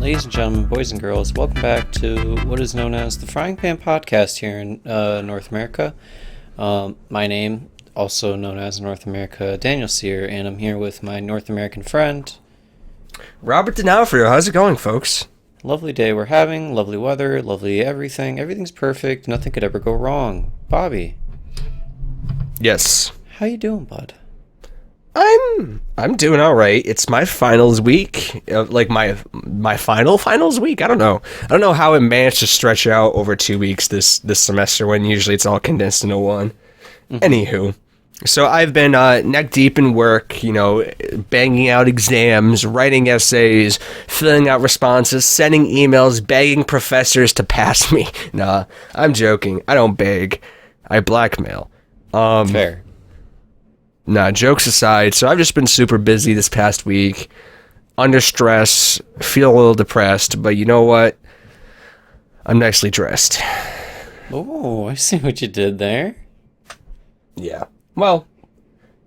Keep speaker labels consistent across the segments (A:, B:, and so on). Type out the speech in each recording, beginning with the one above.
A: Ladies and gentlemen, boys and girls, welcome back to what is known as the Frying Pan Podcast here in North America. My name, also known as North America, Daniel Sear, and I'm here with my North American friend,
B: Robert D'Onofrio. How's it going, folks?
A: Lovely day we're having, lovely weather, lovely everything. Everything's perfect. Nothing could ever go wrong. Bobby.
B: Yes.
A: How you doing, bud?
B: I'm doing all right. It's my finals week, like my finals week. I don't know how it managed to stretch out over 2 weeks this semester when usually it's all condensed into one. Anywho, so I've been neck deep in work, banging out exams, writing essays, filling out responses, sending emails, begging professors to pass me. Nah, I'm joking. I don't beg. I blackmail.
A: Fair.
B: Nah, jokes aside, so I've just been super busy this past week, under stress, feel a little depressed, but you know what? I'm nicely dressed.
A: Oh, I see what you did there.
B: Yeah. Well,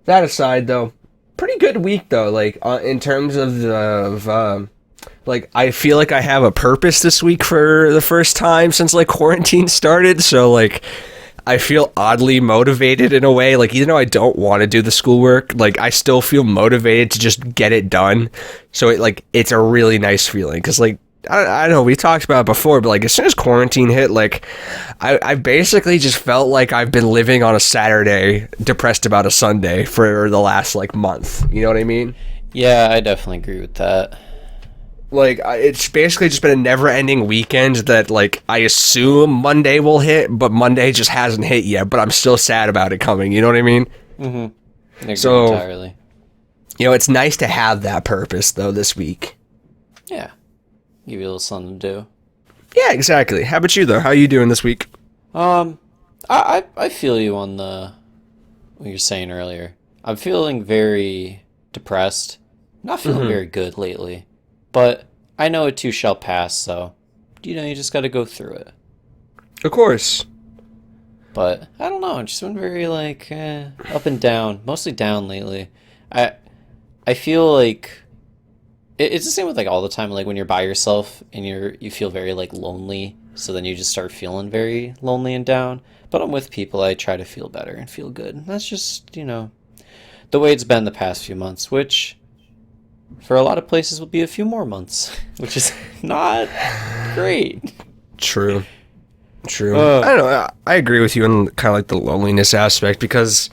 B: that aside, though, pretty good week, though, in terms of I feel like I have a purpose this week for the first time since, quarantine started, so, I feel oddly motivated in a way. Even though I don't want to do the schoolwork, I still feel motivated to just get it done. So it's a really nice feeling. Cause I don't know, we talked about it before, but as soon as quarantine hit, I basically just felt like I've been living on a Saturday, depressed about a Sunday for the last month. You know what I mean?
A: Yeah, I definitely agree with that.
B: It's basically just been a never-ending weekend that, I assume Monday will hit, but Monday just hasn't hit yet, but I'm still sad about it coming, you know what I mean?
A: Mm-hmm. I agree
B: so,
A: entirely.
B: It's nice to have that purpose, though, this week.
A: Yeah. Give you a little something to do.
B: Yeah, exactly. How about you, though? How are you doing this week?
A: I feel you on what you're saying earlier. I'm feeling very depressed. Not feeling very good lately. But I know it too shall pass, so, you just gotta go through it.
B: Of course.
A: But, I don't know, it's just been very, up and down. Mostly down lately. I feel like, it's the same with, all the time, when you're by yourself and you feel very, lonely, so then you just start feeling very lonely and down. But I'm with people, I try to feel better and feel good. And that's just, the way it's been the past few months, which for a lot of places will be a few more months, which is not great.
B: True. I don't know. I agree with you on kind of the loneliness aspect because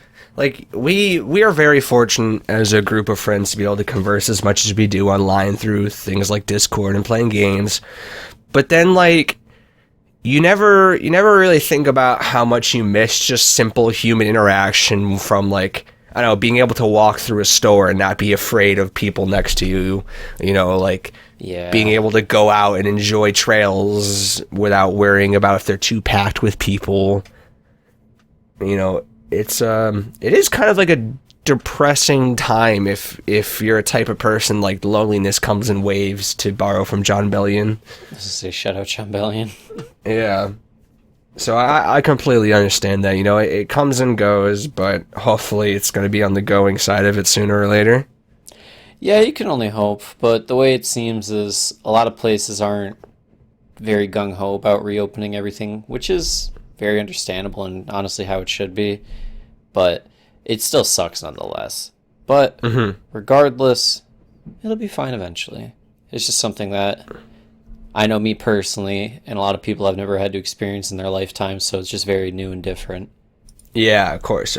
B: we are very fortunate as a group of friends to be able to converse as much as we do online through things like Discord and playing games. But then you never really think about how much you miss just simple human interaction from I don't know, being able to walk through a store and not be afraid of people next to you, being able to go out and enjoy trails without worrying about if they're too packed with people. It is kind of a depressing time if you're a type of person loneliness comes in waves, to borrow from John Bellion.
A: Let's say shout out John Bellion.
B: Yeah. So I completely understand that, it comes and goes, but hopefully it's going to be on the going side of it sooner or later.
A: Yeah, you can only hope, but the way it seems is a lot of places aren't very gung-ho about reopening everything, which is very understandable and honestly how it should be, but it still sucks nonetheless. But regardless, it'll be fine eventually. It's just something that I know me personally, and a lot of people I've never had to experience in their lifetime, so it's just very new and different.
B: Yeah, of course.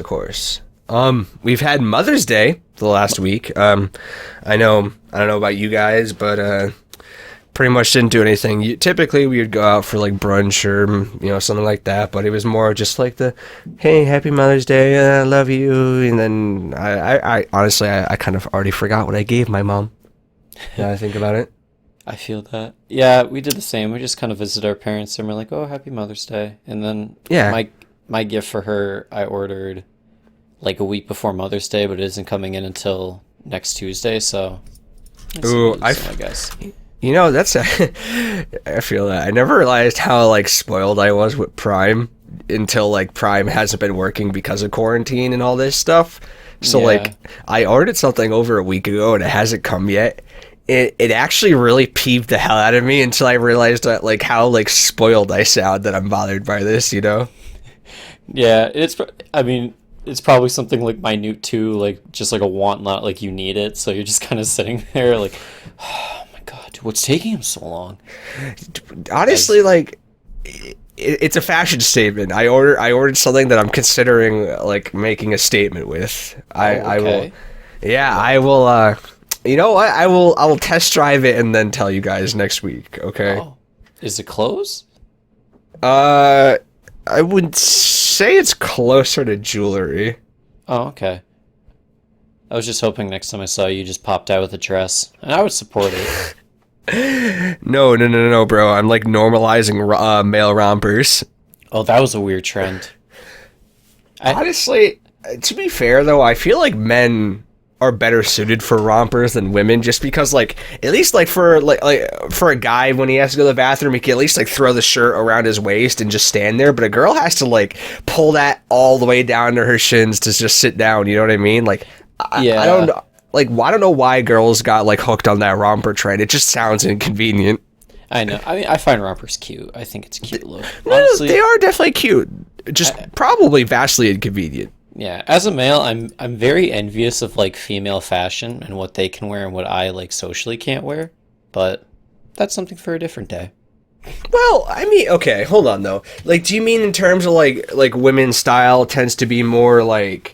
B: We've had Mother's Day the last week. I don't know about you guys, but pretty much didn't do anything. Typically, we would go out for brunch or something like that, but it was more just the, hey, happy Mother's Day, I love you, and then I honestly kind of already forgot what I gave my mom. Now I think about it.
A: I feel that. Yeah, we did the same. We just kind of visited our parents and we're like, oh, happy Mother's Day. And then my gift for her, I ordered a week before Mother's Day, but it isn't coming in until next Tuesday, so
B: ooh, I guess. That's I feel that. I never realized how spoiled I was with Prime until Prime hasn't been working because of quarantine and all this stuff. So I ordered something over a week ago and it hasn't come yet. it actually really peeved the hell out of me until I realized that like how like spoiled I sound that I'm bothered by this, you know?
A: Yeah, I mean, it's probably something like minute too, like just like a want, not like you need it. So you're just kind of sitting there like, oh my God, dude, what's taking him so long?
B: Honestly, like it's a fashion statement. I ordered something that I'm considering like making a statement with. I will,
A: Okay.
B: yeah, I will. You know what? I will test drive it and then tell you guys next week. Okay.
A: Oh, is it clothes?
B: I would say it's closer to jewelry.
A: Oh, okay. I was just hoping next time I saw you, you just popped out with a dress, and I would support it.
B: No, bro. I'm like normalizing male rompers.
A: Oh, that was a weird trend.
B: Honestly, to be fair though, I feel like men are better suited for rompers than women, just because like at least like for for a guy when he has to go to the bathroom, he can at least like throw the shirt around his waist and just stand there. But a girl has to like pull that all the way down to her shins to just sit down. You know what I mean? Like,
A: Yeah.
B: I don't like. I don't know why girls got like hooked on that romper trend. It just sounds inconvenient.
A: I know. I mean, I find rompers cute. I think it's a cute look.
B: Well,
A: Honestly,
B: they are definitely cute. Just probably vastly inconvenient.
A: yeah. As a male, I'm very envious of like female fashion and what they can wear and what I like socially can't wear. But that's something for a different day.
B: Well, I mean, okay, hold on though. Like, do you mean in terms of like women's style tends to be more like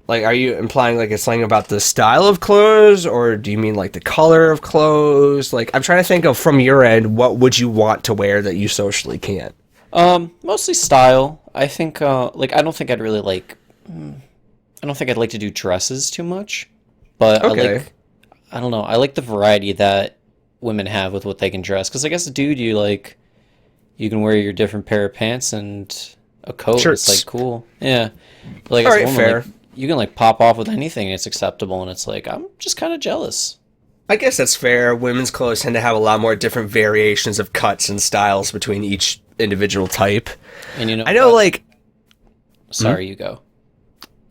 B: are you implying like it's something about the style of clothes, or do you mean like the color of clothes? Like, I'm trying to think of from your end, what would you want to wear that you socially can't?
A: Mostly style. I think like I don't think I'd really like. I don't think I'd like to do dresses too much, but
B: Okay.
A: I don't know. I like the variety that women have with what they can dress. Because I guess, dude, you can wear your different pair of pants and a coat.
B: Shirts.
A: It's like cool. Yeah. But like
B: All
A: as a
B: right,
A: woman,
B: fair.
A: like, you can like pop off with anything and it's acceptable. And it's like I'm just kind of jealous.
B: I guess that's fair. Women's clothes tend to have a lot more different variations of cuts and styles between each individual type.
A: And you know,
B: I know, like,
A: sorry, you go.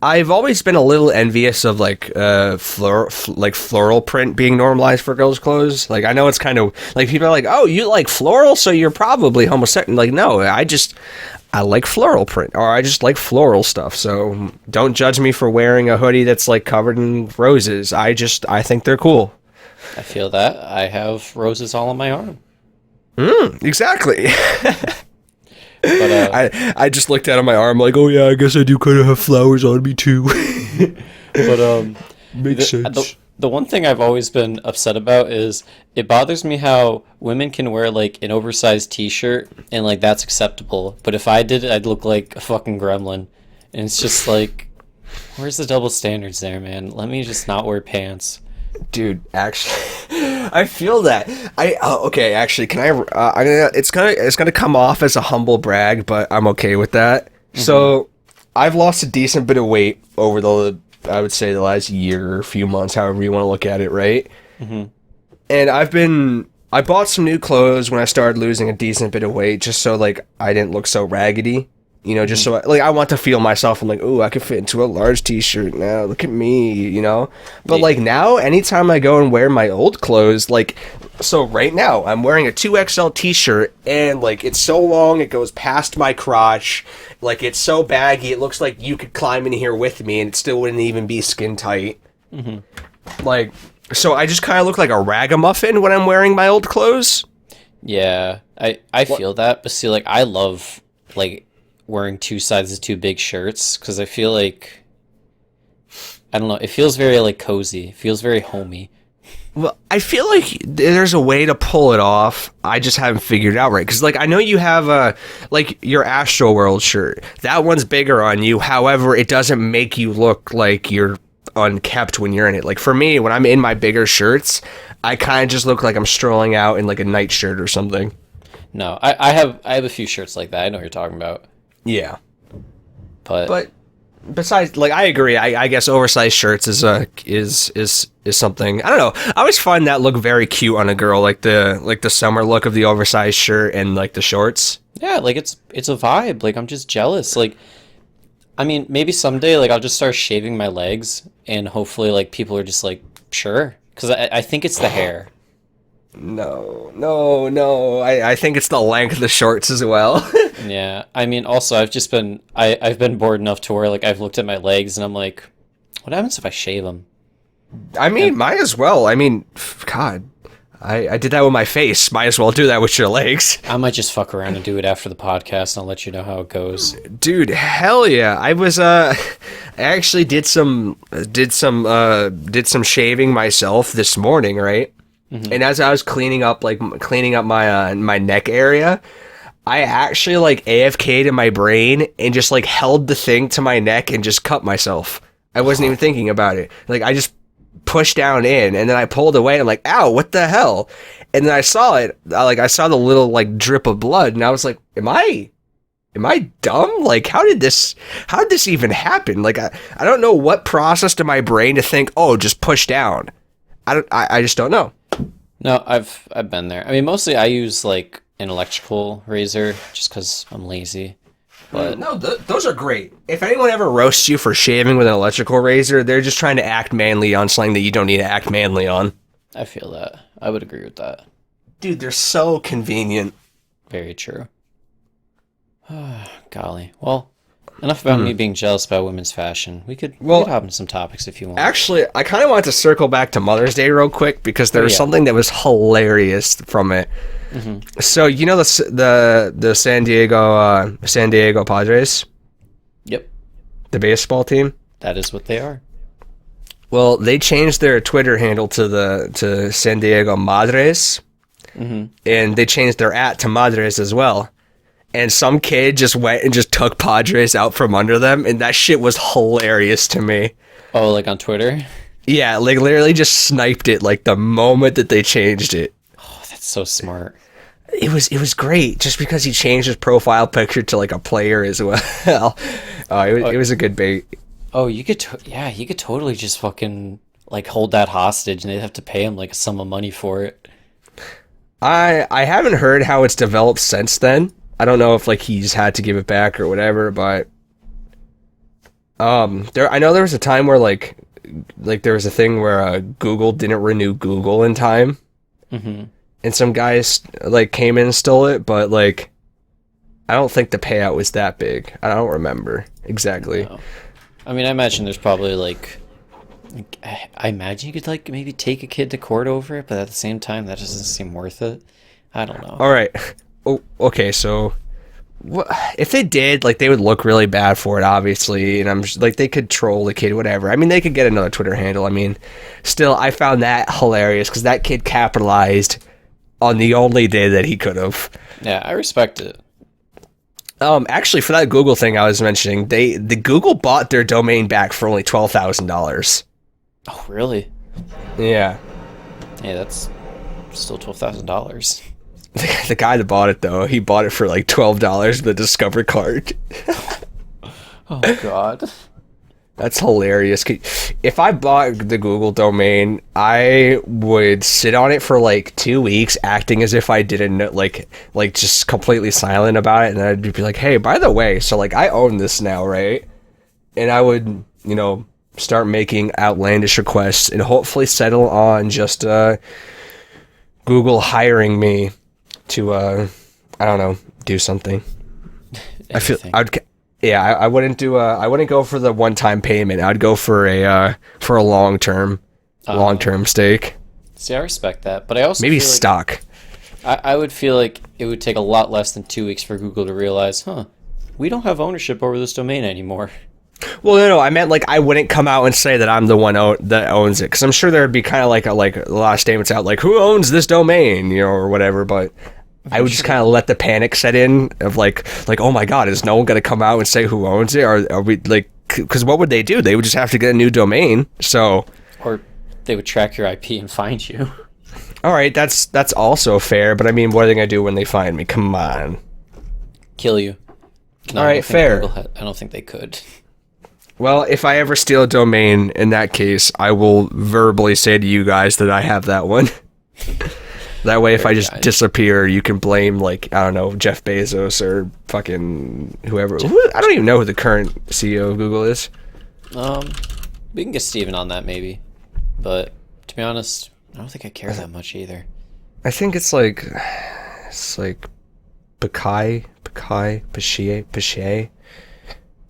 B: I've always been a little envious of like floral print being normalized for girls' clothes. Like, I know it's kind of like people are like, "Oh, you like floral, so you're probably homosexual." Like, no, I like floral print, or I just like floral stuff. So don't judge me for wearing a hoodie that's like covered in roses. I think they're cool.
A: I feel that I have roses all on my arm.
B: Exactly.
A: But
B: I just looked out of my arm like, oh yeah, I guess I do kind of have flowers on me too.
A: but
B: Makes sense.
A: the one thing I've always been upset about is it bothers me how women can wear like an oversized t-shirt and like that's acceptable, but if I did it, I'd look like a fucking gremlin. And it's just like, where's the double standards there, man? Let me just not wear pants.
B: Dude, actually, I feel that. Okay, actually, can I? I'm gonna. It's gonna come off as a humble brag, but I'm okay with that. So, I've lost a decent bit of weight over I would say the last year or few months, however you want to look at it, right? And I bought some new clothes when I started losing a decent bit of weight, just so like I didn't look so raggedy. You know, just so I want to feel myself. I'm like, oh, I can fit into a large t-shirt now. Look at me, you know? But like now, anytime I go and wear my old clothes, like, so right now, I'm wearing a 2XL t-shirt and like it's so long, it goes past my crotch. Like it's so baggy, it looks like you could climb in here with me and it still wouldn't even be skin tight. Like, so I just kind of look like a ragamuffin when I'm wearing my old clothes.
A: Yeah, I feel that, but see, like I love like wearing two sides of two big shirts because I feel like I don't know, it feels very like cozy, it feels very homey.
B: Well, I feel like there's a way to pull it off. I just haven't figured it out right. Because, like, I know you have like your Astroworld shirt. That one's bigger on you. However, it doesn't make you look like you're unkept when you're in it. Like, for me, when I'm in my bigger shirts, I kind of just look like I'm strolling out in, like, a nightshirt or something.
A: No, I have a few shirts like that. I know what you're talking about.
B: Yeah.
A: But
B: besides, like, I agree. I guess oversized shirts is something. I don't know. I always find that look very cute on a girl, like the summer look of the oversized shirt and like the shorts.
A: yeah, like it's a vibe. Like I'm just jealous. Like I mean, maybe someday like I'll just start shaving my legs and hopefully like people are just like, sure, Because I think it's the hair.
B: No. I think it's the length of the shorts as well.
A: Yeah, I mean, also I've been bored enough to where like I've looked at my legs and I'm like, what happens if I shave them?
B: I mean, might as well. I mean, God, I did that with my face. Might as well do that with your legs.
A: I might just fuck around and do it after the podcast and I'll let you know how it goes.
B: Dude, hell yeah. I actually did some shaving myself this morning, right? Mm-hmm. And as I was cleaning up my my neck area, I actually like AFK'd in my brain and just like held the thing to my neck and just cut myself. I wasn't even thinking about it. Like I just pushed down in and then I pulled away and I'm like, ow, what the hell? And then I saw it, I saw the little like drip of blood and I was like, am I dumb? Like how did this even happen? Like I don't know what processed in my brain to think, oh, just push down. I just don't know.
A: No, I've been there. I mean, mostly I use like an electrical razor just because I'm lazy. But
B: no, those are great. If anyone ever roasts you for shaving with an electrical razor, they're just trying to act manly on something that you don't need to act manly on.
A: I feel that. I would agree with that.
B: Dude, they're so convenient.
A: Very true. Golly. Well, enough about me being jealous about women's fashion. We could hop into some topics if you want.
B: Actually, I kind of wanted to circle back to Mother's Day real quick because there was something that was hilarious from it. Mm-hmm. So you know the San Diego Padres?
A: Yep.
B: The baseball team?
A: That is what they are.
B: Well, they changed their Twitter handle to San Diego Madres. Mm-hmm. And they changed their @ to Madres as well. And some kid just went and just took Padres out from under them, and that shit was hilarious to me.
A: Oh, like on Twitter?
B: Yeah, like literally just sniped it like the moment that they changed it.
A: Oh, that's so smart.
B: It was great just because he changed his profile picture to like a player as well. It was a good bait.
A: Oh, you could totally just fucking like hold that hostage and they'd have to pay him like a sum of money for it.
B: I haven't heard how it's developed since then. I don't know if like he's had to give it back or whatever, but I know there was a time where like there was a thing where Google didn't renew Google in time. Mm-hmm. And some guys like came in and stole it, but like I don't think the payout was that big. I don't remember exactly.
A: No. I mean, I imagine there's probably like I imagine you could like maybe take a kid to court over it, but at the same time that doesn't seem worth it. I don't know.
B: All right. Oh, okay, so if they did, like, they would look really bad for it, obviously, and I'm just, like, they could troll the kid, whatever. I mean, they could get another Twitter handle. I mean, still, I found that hilarious because that kid capitalized on the only day that he could have.
A: Yeah, I respect it.
B: Actually, for that Google thing I was mentioning, the Google bought their domain back for only $12,000.
A: Oh, really?
B: Yeah.
A: Hey, that's still $12,000.
B: The guy that bought it, though, he bought it for like $12 with a Discover card.
A: Oh, God.
B: That's hilarious. If I bought the Google domain, I would sit on it for like 2 weeks, acting as if I didn't know, like just completely silent about it, and then I'd be like, "Hey, by the way, so like I own this now, right?" And I would, start making outlandish requests and hopefully settle on just Google hiring me to I don't know, do something. I wouldn't go for the one-time payment. I'd go for a long-term stake.
A: See, I respect that, but I also
B: maybe
A: feel
B: stock.
A: I would feel like it would take a lot less than 2 weeks for Google to realize, we don't have ownership over this domain anymore.
B: Well, no, I meant like I wouldn't come out and say that I'm the one that owns it, because I'm sure there'd be kind of like a lot of statements out like, who owns this domain, or whatever, but I would just kind of let the panic set in of like, oh my God, is no one going to come out and say who owns it? Or are we like, because what would they do? They would just have to get a new domain. So,
A: or they would track your IP and find you.
B: All right, that's also fair. But I mean, what are they going to do when they find me? Come on,
A: kill you. No,
B: all right, fair.
A: I don't think they could.
B: Well, if I ever steal a domain, in that case, I will verbally say to you guys that I have that one. That way, if I just disappear, you can blame, like, I don't know, Jeff Bezos or fucking whoever. I don't even know who the current CEO of Google is.
A: We can get Steven on that, maybe. But To be honest, I don't think I care that much either.
B: I think it's like Pakai,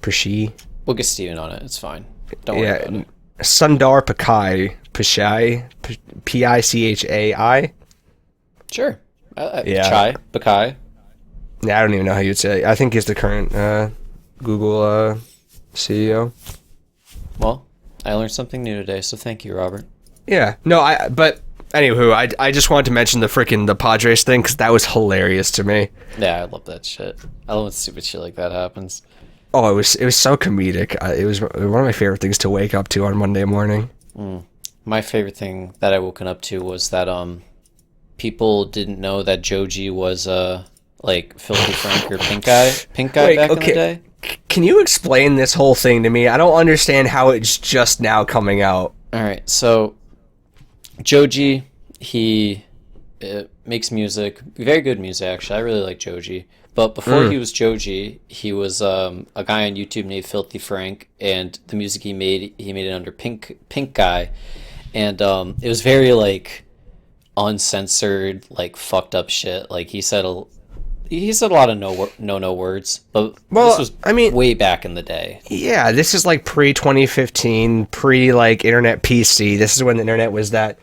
B: Pashi.
A: We'll get Steven on it. It's fine. Don't worry about it.
B: Sundar Pichai, Pichai.
A: Sure.
B: Yeah.
A: Bakai.
B: Yeah, I don't even know how you'd say it. I think he's the current Google CEO.
A: Well, I learned something new today, so thank you, Robert.
B: Yeah. No, but anywho, I just wanted to mention the Padres thing because that was hilarious to me.
A: Yeah, I love that shit. I love when stupid shit like that happens.
B: Oh, it was so comedic. It was one of my favorite things to wake up to on Monday morning.
A: My favorite thing that I woken up to was that people didn't know that Joji was like Filthy Frank or Pink Guy
B: Wait,
A: back in the day.
B: Can you explain this whole thing to me? I don't understand how it's just now coming out.
A: All right, so Joji, he makes music, very good music actually. I really like Joji. But before he was Joji, he was a guy on YouTube named Filthy Frank, and the music he made it under Pink Guy, and it was very like uncensored, like fucked up shit. Like he said a lot of no words, but this was way back in the day.
B: Yeah, this is like pre 2015, pre like internet PC. This is when the internet was that.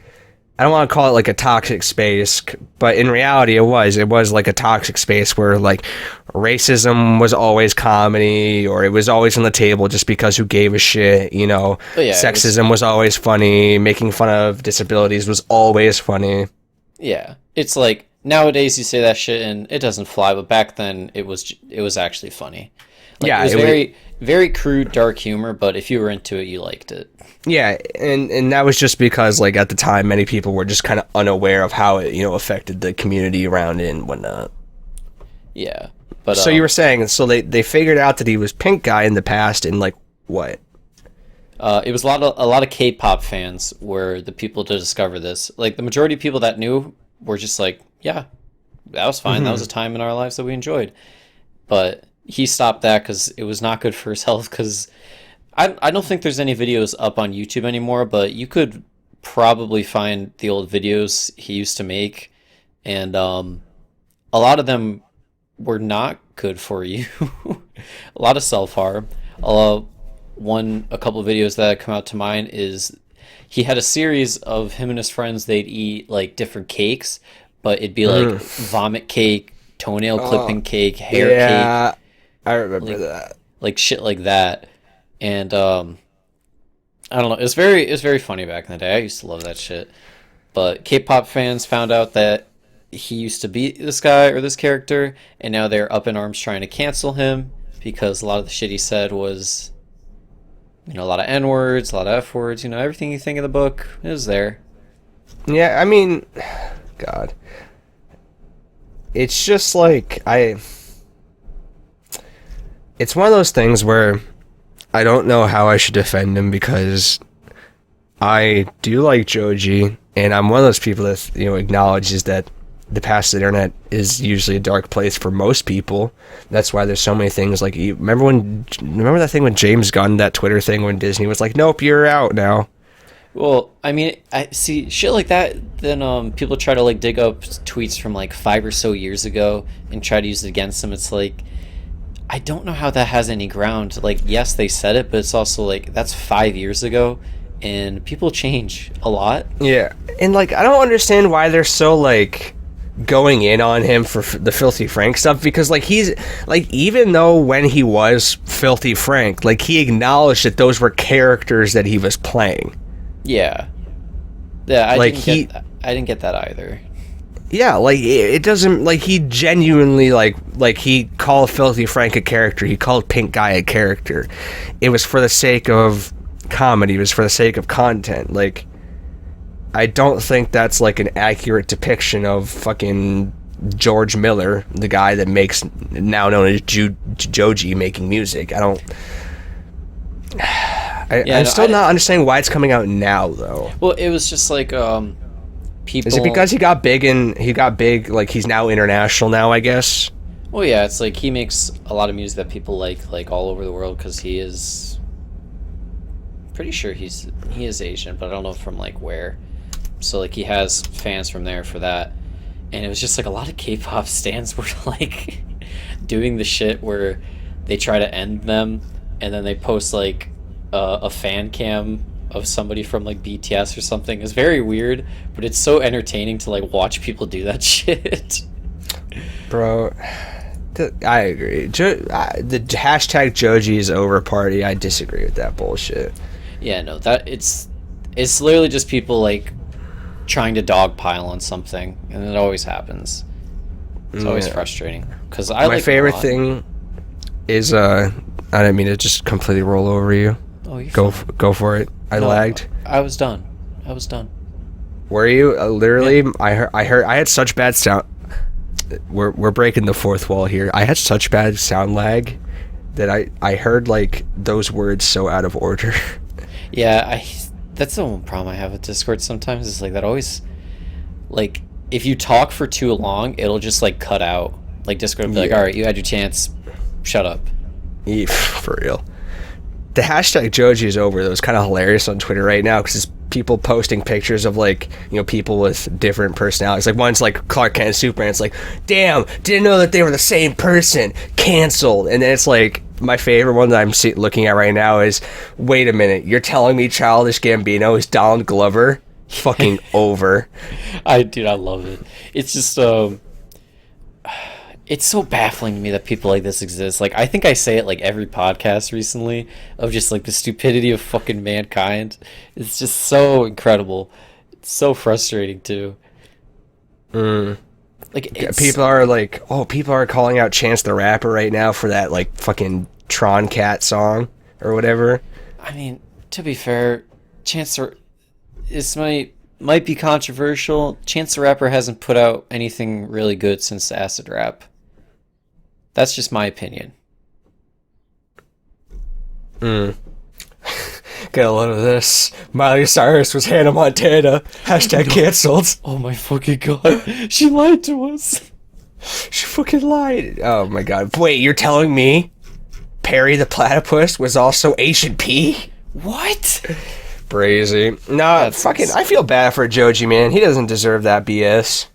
B: I don't want to call it like a toxic space, but in reality it was like a toxic space where like racism was always comedy, or it was always on the table just because who gave a shit, you know. Yeah, sexism was always funny, making fun of disabilities was always funny.
A: Yeah, it's like nowadays you say that shit and it doesn't fly, but back then it was actually funny. Like, yeah, it was very crude, dark humor, but if you were into it, you liked it.
B: Yeah, and that was just because, like, at the time, many people were just kind of unaware of how it, you know, affected the community around it and whatnot.
A: Yeah, but
B: so you were saying, so they figured out that he was Pink Guy in the past, and like what?
A: It was a lot of K-pop fans were the people to discover this. Like the majority of people that knew were just like, yeah, that was fine. That was a time in our lives that we enjoyed. But he stopped that because it was not good for his health. Because I don't think there's any videos up on YouTube anymore, but you could probably find the old videos he used to make, and a lot of them were not good for you. A lot of self-harm. A couple of videos that come out to mind is he had a series of him and his friends. They'd eat like different cakes, but it'd be like vomit cake, toenail clipping cake, hair cake.
B: I remember that.
A: Like shit like that. And I don't know. It was very funny back in the day. I used to love that shit. But K-pop fans found out that he used to be this guy or this character, and now they're up in arms trying to cancel him because a lot of the shit he said was, you know, a lot of N-words, a lot of F-words, you know, everything you think of the book is there.
B: Yeah, I mean, God. It's just like, it's one of those things where I don't know how I should defend him because I do like Joji, and I'm one of those people that, you know, acknowledges that the past of the internet is usually a dark place for most people. That's why there's so many things like, remember that thing with James Gunn, that Twitter thing when Disney was like, nope, you're out now.
A: Well, I mean, I see shit like that, then people try to like dig up tweets from like 5 or so years ago and try to use it against them. It's like, I don't know how that has any ground. Like, yes, they said it, but it's also like, that's 5 years ago, and people change a lot.
B: Yeah, and like, I don't understand why they're so like going in on him for the Filthy Frank stuff, because like he's like, even though when he was Filthy Frank, like he acknowledged that those were characters that he was playing.
A: Yeah, I didn't get that either.
B: Yeah, like it doesn't, like he genuinely like he called Filthy Frank a character, he called Pink Guy a character. It was for the sake of comedy, it was for the sake of content. Like, I don't think that's like an accurate depiction of fucking George Miller, the guy that makes, now known as Joji, making music. I'm still not understanding why it's coming out now, though.
A: Well, it was just like people.
B: Is it because he got big like he's now international now, I guess?
A: Well, yeah, it's like he makes a lot of music that people like all over the world because he is pretty sure he is Asian, but I don't know from like where. so like he has fans from there for that. And it was just like a lot of K-pop stans were like doing the shit where they try to end them and then they post like a fan cam of somebody from like BTS or something. It's very weird, but it's so entertaining to like watch people do that shit.
B: Bro, I agree. The hashtag Joji is over party, I disagree with that bullshit.
A: Yeah, no, that it's literally just people like trying to dogpile on something, and it always happens. It's always frustrating because
B: my favorite thing is I didn't mean to just completely roll over you.
A: Oh, you
B: go for it. I lagged.
A: I was done.
B: Were you literally? Yeah. I heard. I had such bad sound. We're breaking the fourth wall here. I had such bad sound lag that I heard like those words so out of order.
A: Yeah, that's the one problem I have with Discord sometimes is like that always, like, if you talk for too long, it'll just like cut out. Like Discord will be like, all right, you had your chance, shut up.
B: Yeah, for real. The hashtag Joji is over, though. It's kind of hilarious on Twitter right now because it's people posting pictures of like, you know, people with different personalities. Like one's like Clark Kent and Superman. It's like, damn, didn't know that they were the same person. Canceled. And then it's like, my favorite one that I'm looking at right now is, wait a minute, you're telling me Childish Gambino is Donald Glover? Fucking over.
A: I love it. It's just it's so baffling to me that people like this exist. Like, I think I say it like every podcast recently of just like the stupidity of fucking mankind. It's just so incredible. It's so frustrating too. Like,
B: people are like, oh, people are calling out Chance the Rapper right now for that like fucking Tron Cat song or whatever.
A: I mean, to be fair, this might be controversial. Chance the Rapper hasn't put out anything really good since Acid Rap. That's just my opinion.
B: Get a load of this. Miley Cyrus was Hannah Montana. Hashtag canceled.
A: Oh my fucking god. She lied to us.
B: She fucking lied. Oh my god. Wait, you're telling me Perry the Platypus was also H&P?
A: What?
B: Brazy. Nah, fucking, I feel bad for Joji, man. He doesn't deserve that BS.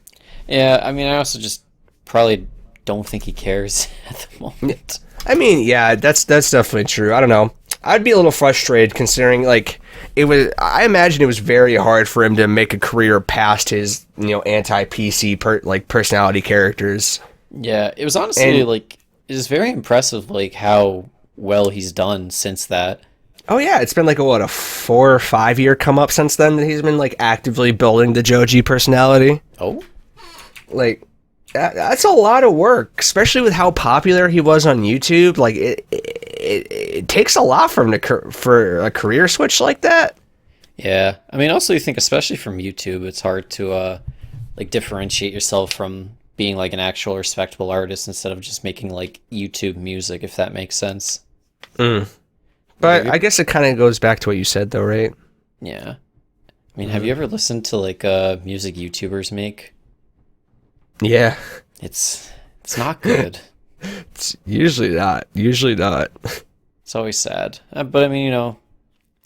A: Yeah, I mean, I also just probably don't think he cares at the moment.
B: I mean, yeah, that's definitely true. I don't know. I'd be a little frustrated considering, like, I imagine it was very hard for him to make a career past his, you know, anti-PC, personality characters.
A: Yeah, it was honestly, like, it was very impressive, like, how well he's done since that.
B: Oh, yeah, it's been, like, a 4 or 5 year come up since then that he's been, like, actively building the Joji personality.
A: Oh?
B: Like, that's a lot of work, especially with how popular he was on YouTube. Like, it takes a lot for him for a career switch like that.
A: Yeah, I mean, also you think, especially from YouTube, it's hard to like differentiate yourself from being like an actual respectable artist instead of just making like YouTube music, if that makes sense.
B: But I guess it kind of goes back to what you said, though, right?
A: Yeah. I mean, have you ever listened to like music YouTubers make?
B: Yeah.
A: It's not good.
B: It's usually not.
A: It's always sad. But I mean, you know,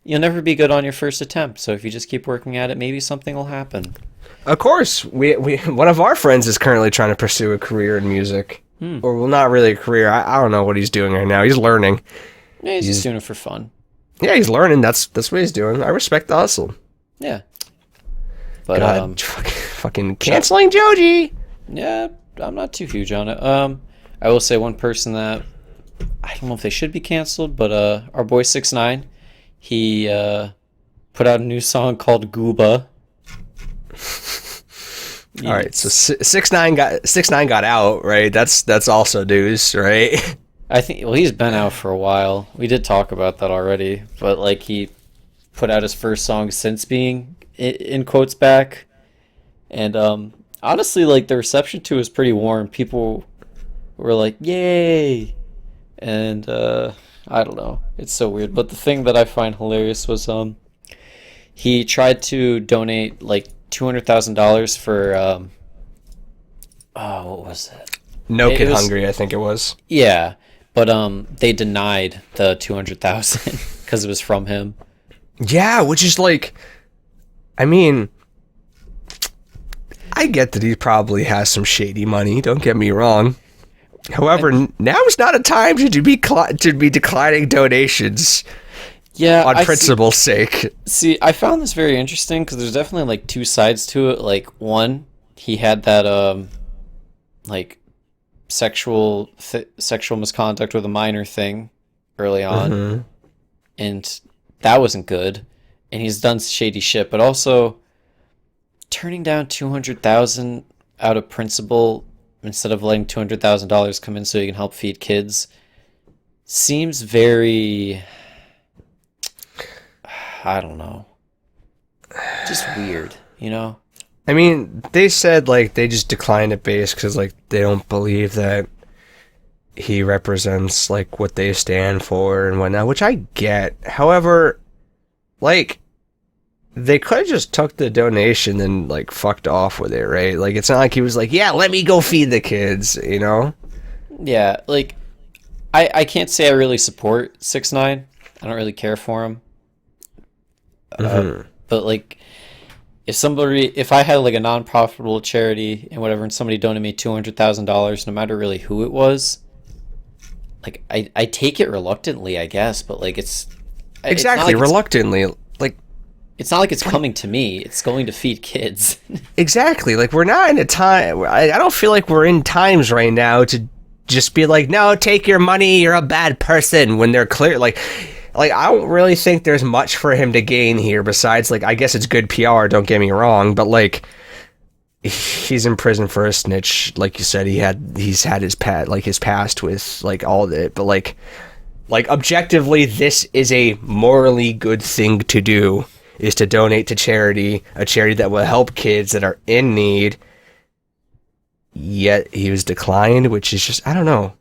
A: you'll never be good on your first attempt. So if you just keep working at it, maybe something will happen.
B: Of course, we one of our friends is currently trying to pursue a career in music. Or, well, not really a career. I don't know what he's doing right now. He's learning.
A: Yeah, he's just doing it for fun.
B: Yeah, he's learning. That's what he's doing. I respect the hustle.
A: Yeah. But
B: God, fucking canceling Joji.
A: Yeah, I'm not too huge on it. I will say one person that I don't know if they should be canceled, but our boy 6ix9ine, he put out a new song called Gooba.
B: All right, so 6ix9ine got out, right? That's also news, right?
A: I think, well, he's been out for a while. We did talk about that already, but like he put out his first song since being in quotes back, and honestly, like the reception to it was pretty warm. People were like, "Yay!" And I don't know, it's so weird. But the thing that I find hilarious was he tried to donate like $200,000 for what was it?
B: No Kid Hungry, I think it was.
A: Yeah, but they denied the $200,000 because it was from him.
B: Yeah, which is like, I mean, I get that he probably has some shady money. Don't get me wrong. However, now is not a time to be declining donations.
A: Yeah,
B: on principle's sake.
A: See, I found this very interesting because there's definitely like two sides to it. Like one, he had that like sexual misconduct with a minor thing early on, and that wasn't good. And he's done shady shit, but also turning down $200,000 out of principle instead of letting $200,000 come in so you can help feed kids seems very, I don't know, just weird, you know?
B: I mean, they said, like, they just declined it base because, like, they don't believe that he represents, like, what they stand for and whatnot, which I get. However, like, they could have just took the donation and, like, fucked off with it, right? Like, it's not like he was like, yeah, let me go feed the kids, you know?
A: Yeah, like, I can't say I really support 6ix9ine. I don't really care for him. But, like, if I had, like, a non-profitable charity and whatever, and somebody donated me $200,000, no matter really who it was, like, I take it reluctantly, I guess, but, like, it's...
B: Exactly, reluctantly. Like,
A: it's not like it's coming to me. It's going to feed kids.
B: Exactly. Like, we're not in a time... I don't feel like we're in times right now to just be like, no, take your money, you're a bad person, when they're clear... Like, I don't really think there's much for him to gain here besides, like, I guess it's good PR, don't get me wrong, but, like, he's in prison for a snitch. Like you said, he's had his past with, like, all of it, but, like, objectively, this is a morally good thing to do, is to donate to a charity that will help kids that are in need, yet he was declined, which is just, I don't know.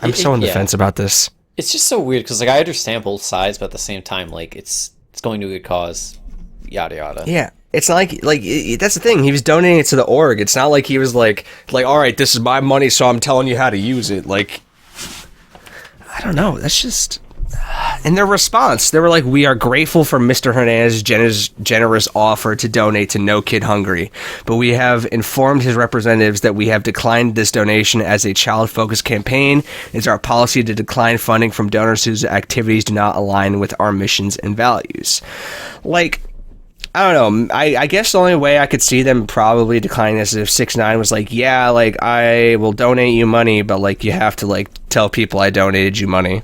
B: I'm so on the fence about this.
A: It's just so weird because, like, I understand both sides, but at the same time, like, it's going to a good cause, yada yada.
B: Yeah, it's not like that's the thing. He was donating it to the org. It's not like he was like, all right, this is my money, so I'm telling you how to use it. Like, I don't know. That's just. In their response, they were like, we are grateful for Mr. Hernandez's generous offer to donate to No Kid Hungry, but we have informed his representatives that we have declined this donation as a child-focused campaign. It's our policy to decline funding from donors whose activities do not align with our missions and values. Like, I don't know. I guess the only way I could see them probably declining this is if 6ix9ine was like, yeah, like, I will donate you money, but, like, you have to, like, tell people I donated you money.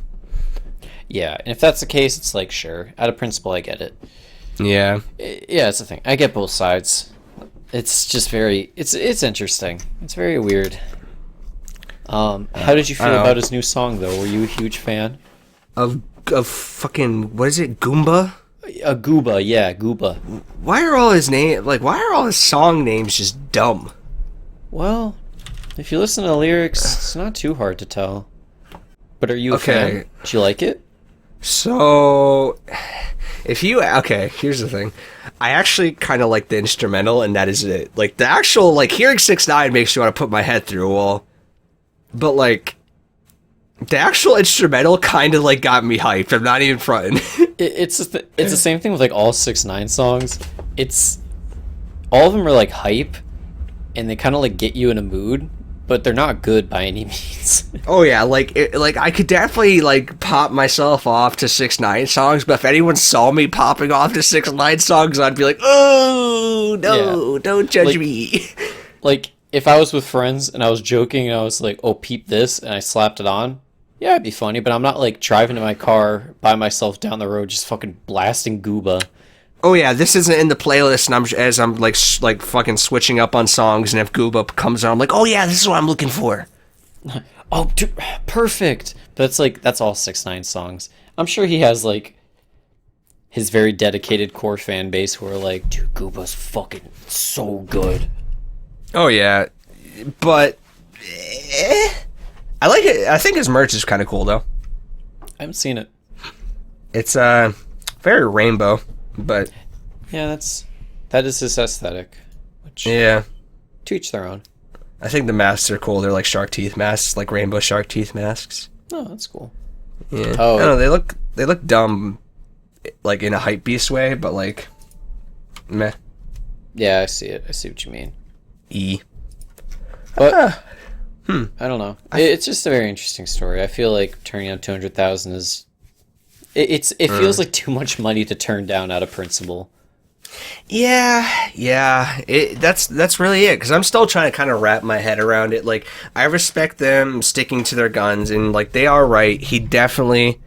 A: Yeah, and if that's the case, it's like, sure. Out of principle, I get it.
B: Yeah.
A: Yeah, it's the thing. I get both sides. It's just very... It's interesting. It's very weird. How did you feel about his new song, though? Were you a huge fan?
B: Of fucking... What is it? Goomba?
A: Gooba, yeah, Gooba.
B: Why are all his song names just dumb?
A: Well, if you listen to the lyrics, it's not too hard to tell. But are you a fan? Do you like it?
B: So, here's the thing. I actually kind of like the instrumental, and that is it. Like, the actual, like, hearing 6ix9ine makes you want to put my head through a wall. But, like, the actual instrumental kind of, like, got me hyped. I'm not even fronting.
A: It's the same thing with, like, all 6ix9ine songs. All of them are, like, hype, and they kind of, like, get you in a mood. But they're not good by any means.
B: Oh yeah, like I could definitely like pop myself off to 6ix9ine songs, but if anyone saw me popping off to 6ix9ine songs, I'd be like, oh no, don't judge me.
A: Like if I was with friends and I was joking and I was like, oh peep this, and I slapped it on, yeah, it'd be funny. But I'm not like driving in my car by myself down the road just fucking blasting Gooba.
B: Oh yeah, this isn't in the playlist, and I'm like fucking switching up on songs, and if Gooba comes on, I'm like, oh yeah, this is what I'm looking for.
A: Oh, dude, perfect. But it's like that's all 6ix9ine songs. I'm sure he has like his very dedicated core fan base who are like, dude, Gooba's fucking so good.
B: Oh yeah, but I like it. I think his merch is kind of cool though.
A: I haven't seen it.
B: It's very rainbow. But
A: yeah, that is his aesthetic. Which,
B: yeah,
A: to each their own.
B: I think the masks are cool. They're like shark teeth masks, like rainbow shark teeth masks.
A: Oh, that's cool.
B: Yeah. Oh, I don't know, they look dumb, like in a hype beast way, but like, meh.
A: Yeah, I see it. I see what you mean.
B: E.
A: But I don't know. It's just a very interesting story. I feel like turning down 200,000 is it feels like too much money to turn down out of principle.
B: Yeah. That's really it. Because I'm still trying to kind of wrap my head around it. Like, I respect them sticking to their guns, and like they are right. He definitely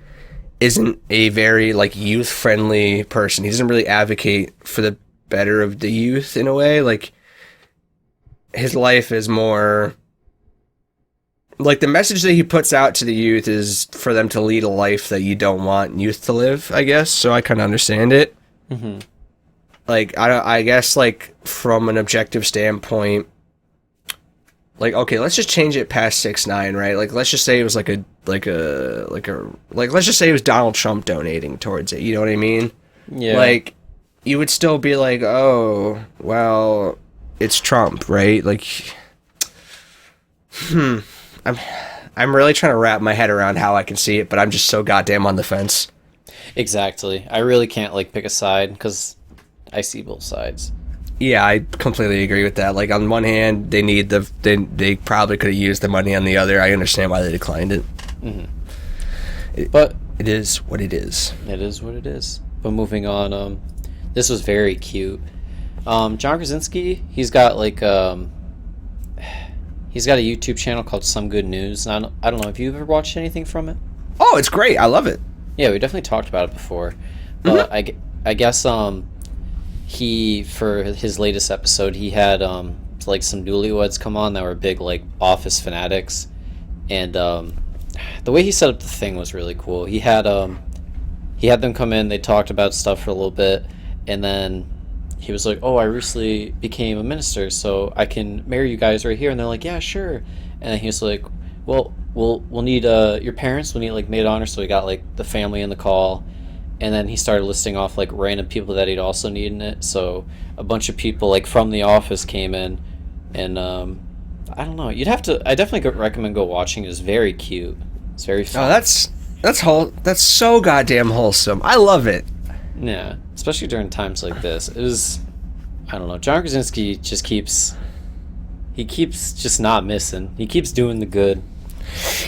B: isn't a very like youth friendly person. He doesn't really advocate for the better of the youth in a way. Like, his life is more like the message that he puts out to the youth is for them to lead a life that you don't want youth to live, I guess. So I kind of understand it.
A: Mm-hmm.
B: Like, I guess, like, from an objective standpoint, like, okay, let's just change it past 6ix9ine, right? Like, let's just say it was let's just say it was Donald Trump donating towards it. You know what I mean?
A: Yeah.
B: Like, you would still be like, oh, well, it's Trump, right? Like, I'm really trying to wrap my head around how I can see it, but I'm just so goddamn on the fence.
A: Exactly. I really can't like pick a side because I see both sides.
B: Yeah, I completely agree with that. Like, on one hand, they need they probably could have used the money. On the other, I understand why they declined it.
A: Mm-hmm. But
B: it is what it is.
A: It is what it is. But moving on, this was very cute. John Krasinski, he's got like he's got a YouTube channel called Some Good News. And I don't know, have you ever watched anything from it?
B: Oh, it's great. I love it.
A: Yeah, we definitely talked about it before. But I guess he, for his latest episode, he had like some newlyweds come on that were big like Office fanatics, and the way he set up the thing was really cool. He had them come in, they talked about stuff for a little bit, and then he was like, oh, I recently became a minister, so I can marry you guys right here. And they're like, yeah, sure. And then he was like, well, we'll need your parents, we'll need like maid of honor. So we got like the family in the call. And then he started listing off like random people that he'd also need in it. So a bunch of people like from the office came in, and I don't know. I definitely recommend go watching. It's very cute. It's very fun.
B: Oh, that's so goddamn wholesome. I love it.
A: Yeah, especially during times like this. It was, I don't know. John Krasinski just keeps just not missing. He keeps doing the good.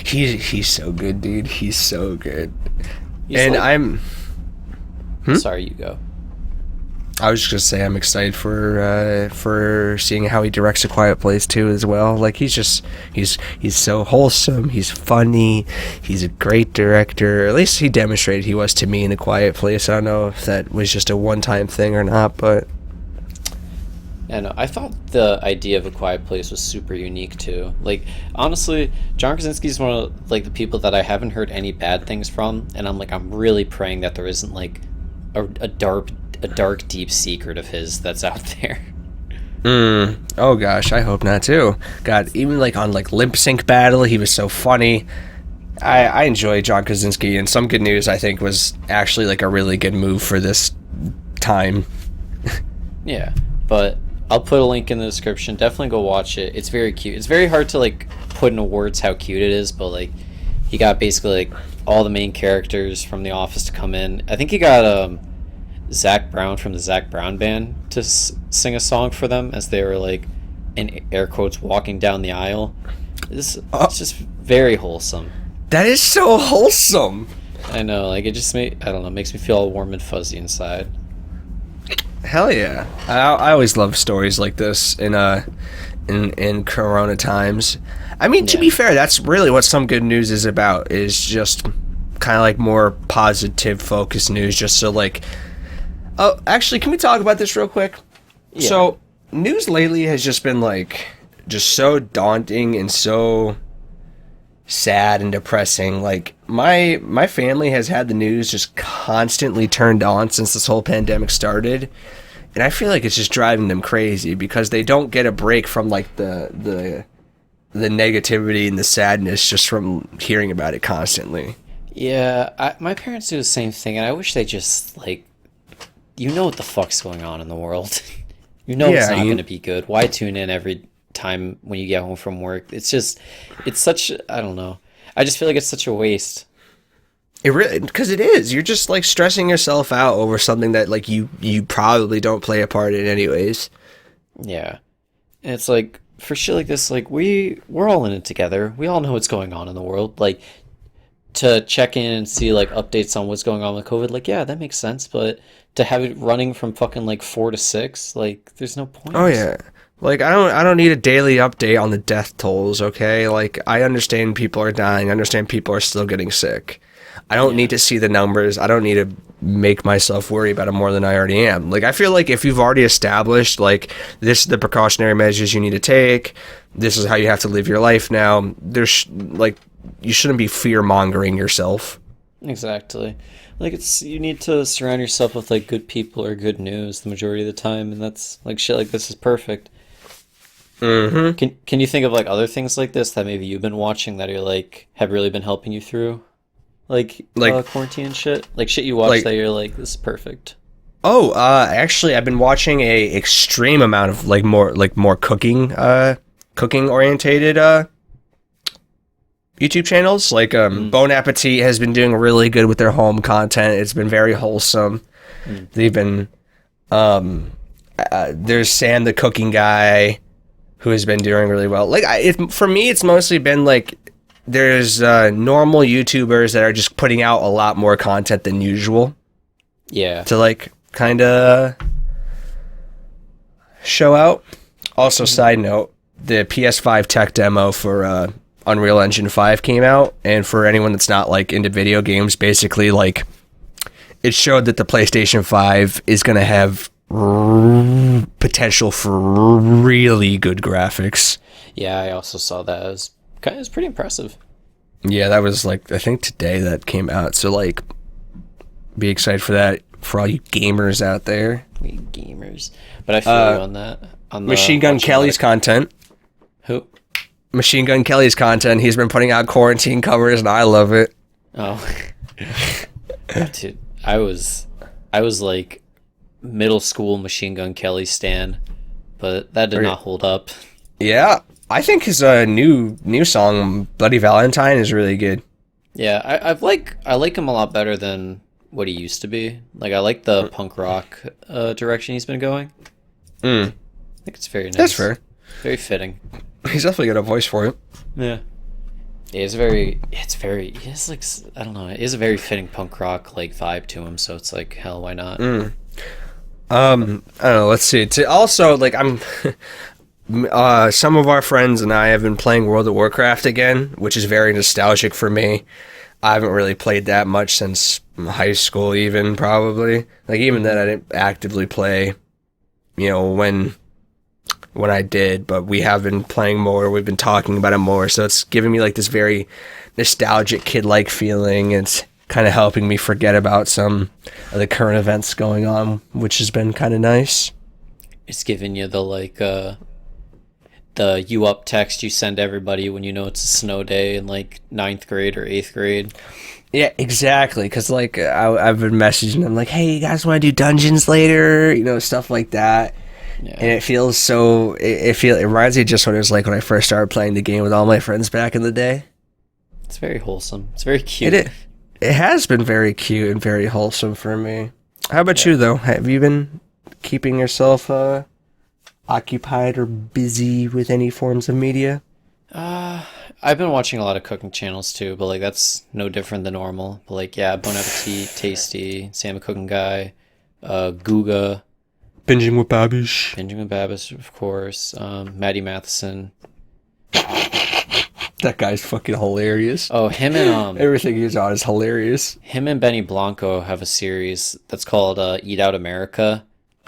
B: He's so good, dude. He's so good.
A: Sorry, you go.
B: I was just gonna say I'm excited for seeing how he directs A Quiet Place too as well. Like, he's so wholesome. He's funny. He's a great director. At least he demonstrated he was to me in A Quiet Place. I don't know if that was just a one-time thing or not, but
A: Yeah, no, I thought the idea of A Quiet Place was super unique too. Like, honestly, John Krasinski is one of like the people that I haven't heard any bad things from, and I'm really praying that there isn't like a dark deep secret of his that's out there.
B: Oh gosh, I hope not too. God, even like on like Lip Sync Battle, he was so funny. I enjoy John Krasinski, and Some Good News I think was actually like a really good move for this time.
A: Yeah, but I'll put a link in the description. Definitely go watch it. It's very cute. It's very hard to like put into words how cute it is, but like he got basically like all the main characters from The Office to come in. I think he got Zach Brown from the Zach Brown Band to sing a song for them as they were like, in air quotes, walking down the aisle. It's just very wholesome.
B: That is so wholesome.
A: I know, like it just makes me feel all warm and fuzzy inside.
B: Hell yeah! I always love stories like this in Corona times. I mean, to be fair, that's really what Some Good News is about. Is just kind of like more positive, focused news. Just so like, oh, actually, can we talk about this real quick? Yeah. So, news lately has just been like, just so daunting and so sad and depressing. Like my family has had the news just constantly turned on since this whole pandemic started, and I feel like it's just driving them crazy because they don't get a break from like the negativity and the sadness just from hearing about it constantly.
A: Yeah, my parents do the same thing, and I wish they just like, what the fuck's going on in the world. It's not going to be good. Why tune in every time when you get home from work? It's such, I don't know. I just feel like it's such a waste.
B: It really, because it is. You're just like stressing yourself out over something that like you probably don't play a part in anyways.
A: Yeah. And it's like for shit like this, like we're all in it together. We all know what's going on in the world. Like to check in and see like updates on what's going on with COVID, like yeah, that makes sense. But to have it running from fucking like 4 to 6, like there's no point.
B: Oh yeah. Like I don't need a daily update on the death tolls, okay? Like I understand people are dying, I understand people are still getting sick. I don't need to see the numbers. I don't need to make myself worry about it more than I already am. Like I feel like if you've already established like this is the precautionary measures you need to take, this is how you have to live your life now, there's like you shouldn't be fear-mongering yourself.
A: Exactly. Like it's you need to surround yourself with like good people or good news the majority of the time, and that's like shit like this is perfect.
B: Mhm.
A: Can you think of like other things like this that maybe you've been watching that are like have really been helping you through like
B: Like
A: quarantine and shit? Like shit you watch
B: like
A: that you're like this is perfect.
B: oh, actually I've been watching a extreme amount of like more cooking orientated YouTube channels. Like
A: Mm,
B: Bon Appetit has been doing really good with their home content. It's been very wholesome.
A: mm.
B: They've been there's Sam the cooking guy who has been doing really well. Like for me it's mostly been like there's normal YouTubers that are just putting out a lot more content than usual
A: Yeah.
B: to like kind of show out. Also, side note, the PS5 tech demo for Unreal Engine 5 came out, and for anyone that's not like into video games, basically like it showed that the PlayStation 5 is going to have potential for really good graphics.
A: Yeah, I also saw that. It was pretty impressive.
B: Yeah, that was like I think today that came out. So like be excited for that for all you gamers out there.
A: We gamers. But I feel you on that. On the
B: Machine Gun
A: watching
B: Kelly's content.
A: Who?
B: Machine Gun Kelly's content. He's been putting out quarantine covers, and I love it.
A: Oh. Dude, I was like middle school Machine Gun Kelly stan, but that did not hold up.
B: Yeah, I think his new song "Bloody Valentine" is really good.
A: Yeah, I like him a lot better than what he used to be. Like I like the punk rock direction he's been going.
B: Mm.
A: I think it's very nice.
B: That's fair.
A: Very fitting.
B: He's definitely got a voice for it.
A: Yeah. It's like I don't know. It is a very fitting punk rock like vibe to him. So it's like hell, why not?
B: I don't know. Let's see. Also, like I'm. Some of our friends and I have been playing World of Warcraft again, which is very nostalgic for me. I haven't really played that much since high school, even probably. Like even then, I didn't actively play. You know when I did, but we have been playing more. We've been talking about it more, so it's giving me like this very nostalgic kid-like feeling. It's kind of helping me forget about some of the current events going on, which has been kind of nice.
A: It's giving you the like the you up text you send everybody when you know it's a snow day in like 9th grade or 8th grade.
B: Yeah, exactly. Because like I've been messaging them like, "Hey, you guys want to do dungeons later?" You know, stuff like that.
A: Yeah.
B: And it feels so. It reminds me just what it was like when I first started playing the game with all my friends back in the day.
A: It's very wholesome. It's very cute.
B: It has been very cute and very wholesome for me. How about you though? Have you been keeping yourself occupied or busy with any forms of media?
A: I've been watching a lot of cooking channels too, but like that's no different than normal. But like yeah, Bon Appetit, Tasty, Sam the Cooking Guy, Guga,
B: Binging with Babish.
A: Benjamin Babbitt, of course, Maddie Matheson.
B: That guy's fucking hilarious.
A: Oh, him and
B: Everything he's on is hilarious.
A: him and Benny Blanco have a series that's called Eat Out America.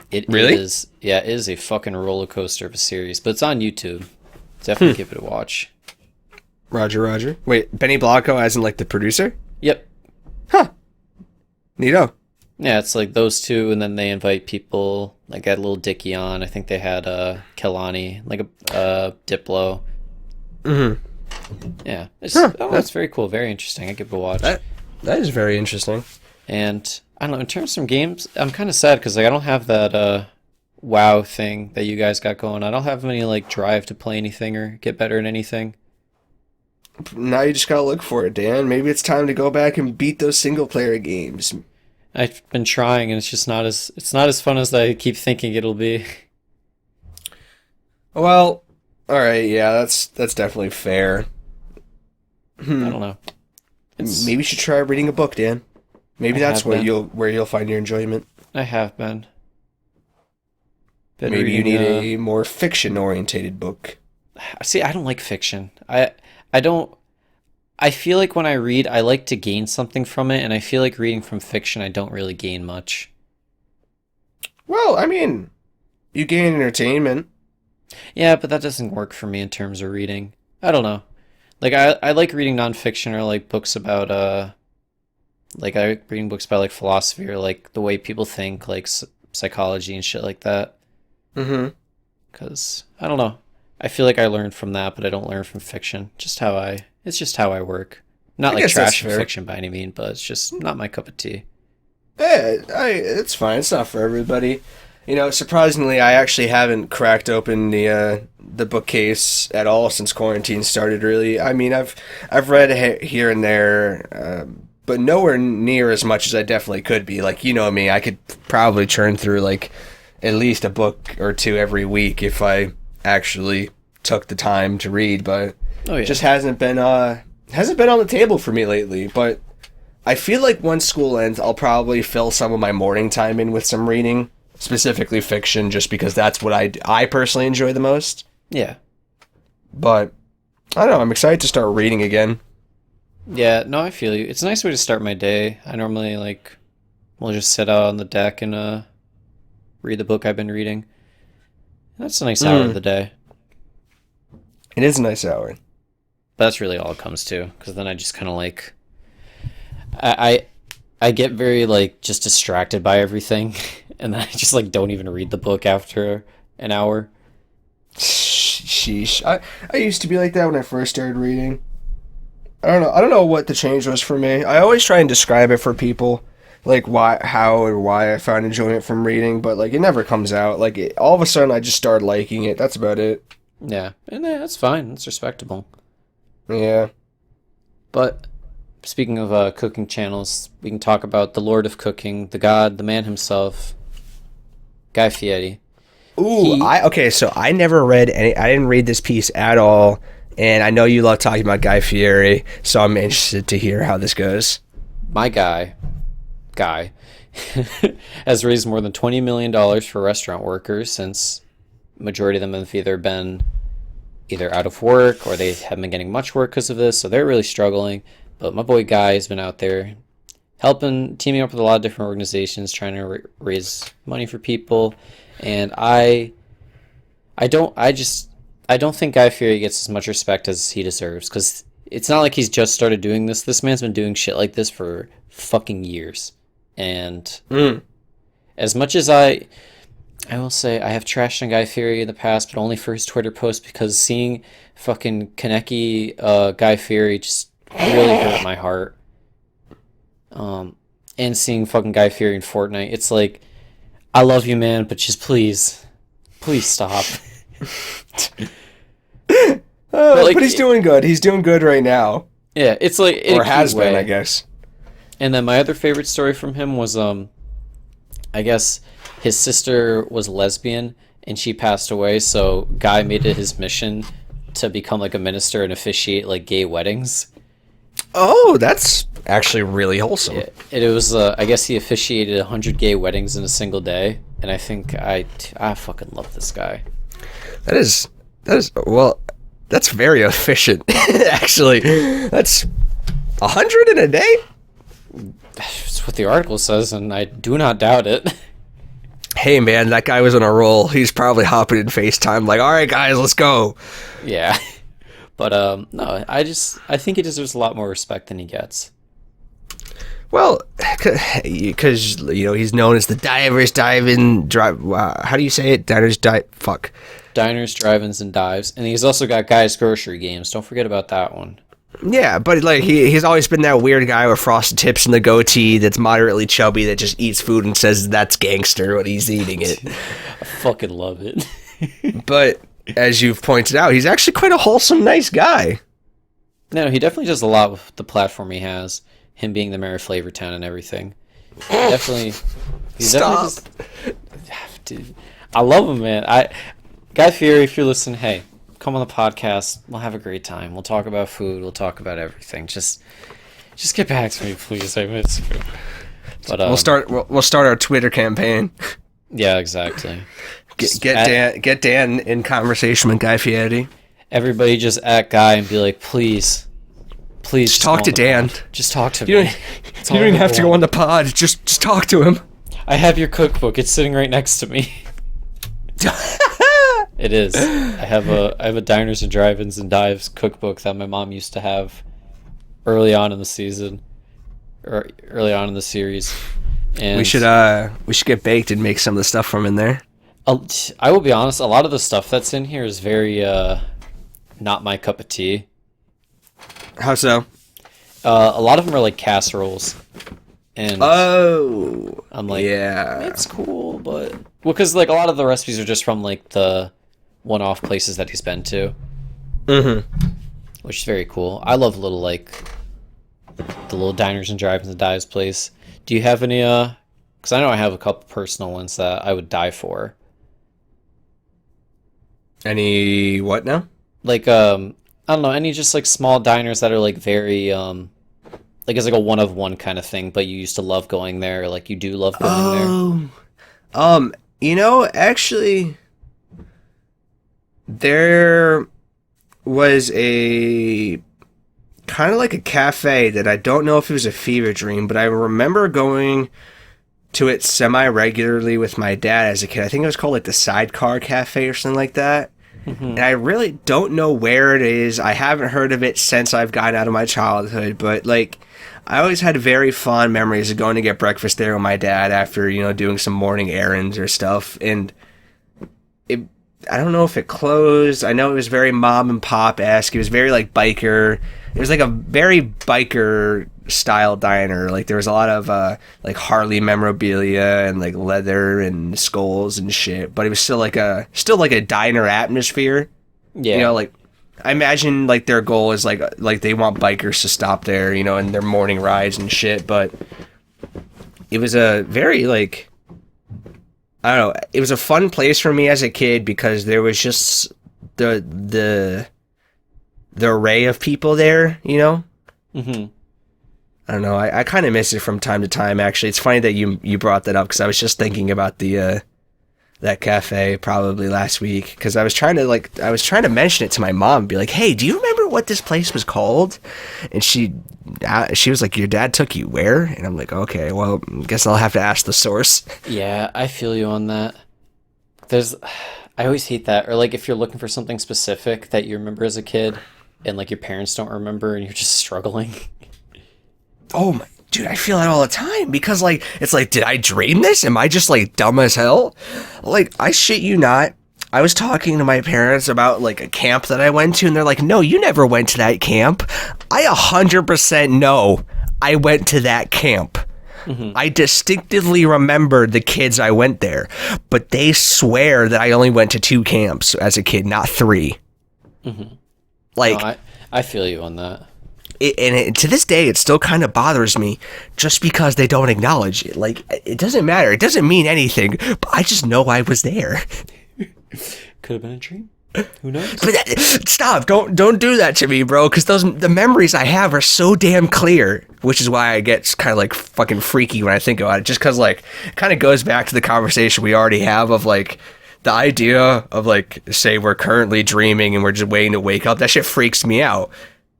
A: It
B: Really?
A: is, yeah, it is a fucking roller coaster of a series, but it's on YouTube. Definitely give it a watch.
B: Roger. Wait, Benny Blanco as in like the producer?
A: Yep.
B: Huh. Neato.
A: Yeah, it's like those two, and then they invite people like that little Dicky on. I think they had Kelani, like a Diplo.
B: Mm-hmm.
A: Yeah, it's
B: Huh,
A: it's very cool, very interesting. I give it a watch.
B: That is very interesting.
A: And I don't know, in terms of some games, I'm kind of sad because like I don't have that WoW thing that you guys got going. I don't have any like drive to play anything or get better at anything.
B: Now you just gotta look for it, Dan. Maybe it's time to go back and beat those single player games.
A: I've been trying, and it's not as fun as I keep thinking it'll be.
B: Well, all right, yeah, that's definitely fair.
A: I don't know.
B: Maybe you should try reading a book, Dan. Maybe that's where you'll find your enjoyment.
A: I have been.
B: Maybe you need a more fiction orientated book.
A: See, I don't like fiction. I don't. I feel like when I read, I like to gain something from it, and I feel like reading from fiction, I don't really gain much.
B: Well, I mean, you gain entertainment.
A: Yeah, but that doesn't work for me in terms of reading. I don't know. Like I like reading nonfiction or like books about like I like reading books about like philosophy or like the way people think, like psychology and shit like that.
B: Mm-hmm.
A: Because I don't know. I feel like I learned from that, but I don't learn from fiction. It's just how I work. Not like trash fiction by any means, but it's just not my cup of tea.
B: Yeah, it's fine. It's not for everybody. You know, surprisingly, I actually haven't cracked open the bookcase at all since quarantine started. Really, I mean, I've read here and there, but nowhere near as much as I definitely could be. Like, you know me, I could probably churn through like at least a book or two every week if I actually took the time to read. But it just hasn't been on the table for me lately. But I feel like once school ends, I'll probably fill some of my morning time in with some reading. Specifically fiction, just because that's what I personally enjoy the most.
A: Yeah.
B: But, I don't know, I'm excited to start reading again.
A: Yeah, no, I feel you. It's a nice way to start my day. I normally, will just sit out on the deck and read the book I've been reading. That's a nice hour of the day.
B: It is a nice hour.
A: But that's really all it comes to, because then I just kind of, I get very, just distracted by everything. And then I just don't even read the book after an hour.
B: Sheesh. I used to be like that when I first started reading. I don't know what the change was for me. I always try and describe it for people, like how or why I found enjoyment from reading, but it never comes out. All of a sudden I just started liking it. That's about it.
A: Yeah, and that's fine. That's respectable.
B: Yeah.
A: But speaking of cooking channels, we can talk about the Lord of Cooking, the God, the man himself, Guy Fieri.
B: Ooh, so I never read any. I didn't read this piece at all, and I know you love talking about Guy Fieri, so I'm interested to hear how this goes.
A: My guy, has raised more than $20 million for restaurant workers since majority of them have either been out of work or they haven't been getting much work because of this, so they're really struggling. But my boy Guy has been out there teaming up with a lot of different organizations, trying to raise money for people. And I don't think Guy Fieri gets as much respect as he deserves, because it's not like he's just started doing this. This man's been doing shit like this for fucking years. And as much as I will say I have trashed on Guy Fieri in the past, but only for his Twitter post, because seeing fucking Kaneki Guy Fieri just really hurt my heart. And seeing fucking Guy Fieri in Fortnite, it's like, I love you, man, but just please stop.
B: But he's doing good. He's doing good right now.
A: Yeah, it's like,
B: or has been, I guess.
A: And then my other favorite story from him was, I guess his sister was lesbian and she passed away, so Guy made it his mission to become a minister and officiate gay weddings.
B: Oh, that's actually really wholesome.
A: Yeah, it was, I guess he officiated 100 gay weddings in a single day, and I think I fucking love this guy. That
B: is, well, that's very efficient, actually. That's 100 in a day?
A: That's what the article says, and I do not doubt it.
B: Hey, man, that guy was on a roll. He's probably hopping in FaceTime all right, guys, let's go.
A: Yeah. But, no, I think he deserves a lot more respect than he gets.
B: Well, because, he's known as the Divers, Dive-In, Drive... how do you say it? Diners,
A: Diners, Drive-Ins, and Dives. And he's also got Guy's Grocery Games. Don't forget about that one.
B: Yeah, but, he's always been that weird guy with frosted tips and the goatee that's moderately chubby that just eats food and says that's gangster when he's eating it.
A: I fucking love it.
B: But... as you've pointed out, he's actually quite a wholesome, nice guy.
A: No, he definitely does a lot with the platform he has. Him being the mayor of Flavortown and everything. Definitely. He's
B: Stop.
A: definitely just, dude. I love him, man. Guy Fieri, if you're listening, hey, come on the podcast. We'll have a great time. We'll talk about food. We'll talk about everything. Just get back to me, please. I miss you. But
B: We'll start our Twitter campaign.
A: Yeah, exactly.
B: Get Dan in conversation with Guy Fieri.
A: Everybody just at Guy and be like, please,
B: Just talk to Dan.
A: Just talk to
B: You
A: me.
B: don't even have to go on the pod. Just talk to him.
A: I have your cookbook. It's sitting right next to me. It is. I have a Diners and Drive-Ins and Dives cookbook that my mom used to have early on in the season, or early on in the series. And
B: We should get baked and make some of the stuff from in there.
A: I will be honest. A lot of the stuff that's in here is very not my cup of tea.
B: How so?
A: A lot of them are like casseroles, and I'm like,
B: yeah,
A: it's cool, but because like a lot of the recipes are just from like the one-off places that he's been to, which is very cool. I love little like the little Diners and Drive-Ins and Dives place. Do you have any? Because I know I have a couple personal ones that I would die for.
B: Any what now?
A: Like I don't know, any just like small diners that are like very like it's like a one of one kind of thing, but you used to love going there, or like you do love going there.
B: Actually, there was a kind of like a cafe that I don't know if it was a fever dream, but I remember going to it semi-regularly with my dad as a kid. I think it was called like the Sidecar Cafe or something like that. And I really don't know where it is. I haven't heard of it since I've gotten out of my childhood, but like I always had very fond memories of going to get breakfast there with my dad after, doing some morning errands or stuff. And I don't know if it closed. I know it was very mom and pop-esque. It was very like biker. It was like a very biker style diner. Like there was a lot of like Harley memorabilia and like leather and skulls and shit. But it was still like a diner atmosphere.
A: Yeah.
B: Like I imagine like their goal is like they want bikers to stop there, in their morning rides and shit. But it was a very like, I don't know. It was a fun place for me as a kid because there was just the array of people there, I don't know. I kind of miss it from time to time. Actually, it's funny that you brought that up because I was just thinking about the that cafe probably last week because I was trying to mention it to my mom and be like, hey, do you remember what this place was called? And she was like, your dad took you where? And I'm like, okay, well, I guess I'll have to ask the source.
A: Yeah, I feel you on that. I always hate that, or like if you're looking for something specific that you remember as a kid and like your parents don't remember and you're just struggling.
B: Oh my, dude, I feel that all the time because like, it's like, did I dream this? Am I just like dumb as hell? Like, I shit you not. I was talking to my parents about like a camp that I went to and they're like, no, you never went to that camp. I 100% know I went to that camp. I distinctively remember the kids I went there, but they swear that I only went to 2 camps as a kid, not 3. Like,
A: No, I feel you on that.
B: To this day, it still kind of bothers me just because they don't acknowledge it. Like, it doesn't matter. It doesn't mean anything, but I just know I was there.
A: Could have been a dream. Who knows?
B: But stop! Don't do that to me, bro. Because the memories I have are so damn clear, which is why I get kind of like fucking freaky when I think about it. Just because like it kind of goes back to the conversation we already have of like the idea of like say we're currently dreaming and we're just waiting to wake up. That shit freaks me out.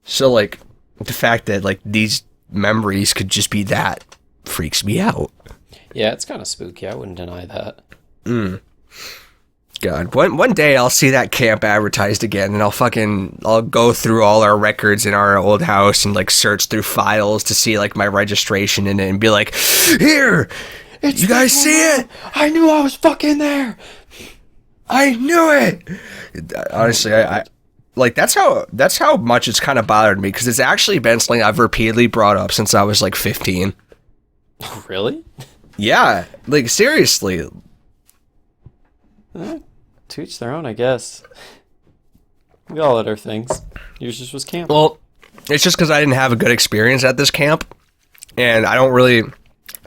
B: So like the fact that like these memories could just be that freaks me out.
A: Yeah, it's kind of spooky. I wouldn't deny that.
B: God, one day I'll see that camp advertised again, and I'll go through all our records in our old house and like search through files to see like my registration in it and be like, here, you guys see it?
A: I knew I was fucking there.
B: I knew it. Honestly, I like that's how much it's kind of bothered me because it's actually been something I've repeatedly brought up since I was like 15.
A: Really?
B: Yeah, like seriously.
A: To each their own, I guess. We all had our things. Yours just was camp.
B: Well, It's just because I didn't have a good experience at this camp, and I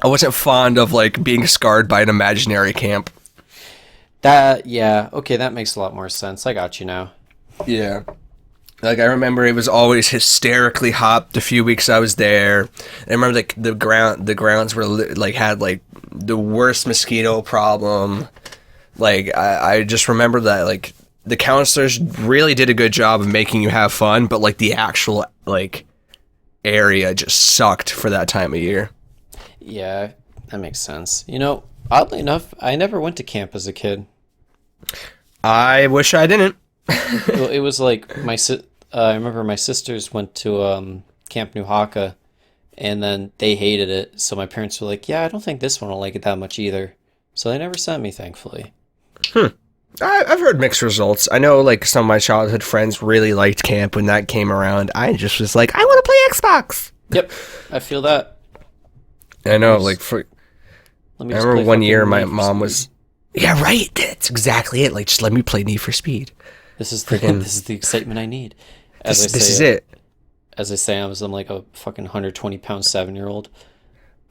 B: wasn't fond of like being scarred by an imaginary camp.
A: Yeah, okay, that makes a lot more sense. I got you now.
B: Yeah. Like, I remember it was always hysterically hot the few weeks I was there. I remember like the grounds were had like the worst mosquito problem. Like, I just remember that like the counselors really did a good job of making you have fun, but like the actual like area just sucked for that time of year.
A: Yeah, that makes sense. You know, oddly enough, I never went to camp as a kid.
B: I wish I didn't.
A: Well, it was like I remember my sisters went to Camp New Haka, and then they hated it. So my parents were like, "Yeah, I don't think this one will like it that much either." So they never sent me, thankfully.
B: I've heard mixed results. I know like some of my childhood friends really liked camp when that came around. I just was like, I want to play Xbox.
A: Yep, I feel that.
B: I know, like I remember one year my mom was. Yeah, right. That's exactly it. Like, just let me play Need for Speed.
A: This is the excitement I need.
B: This is it.
A: As I say, I'm like a fucking 120-pound 7-year-old.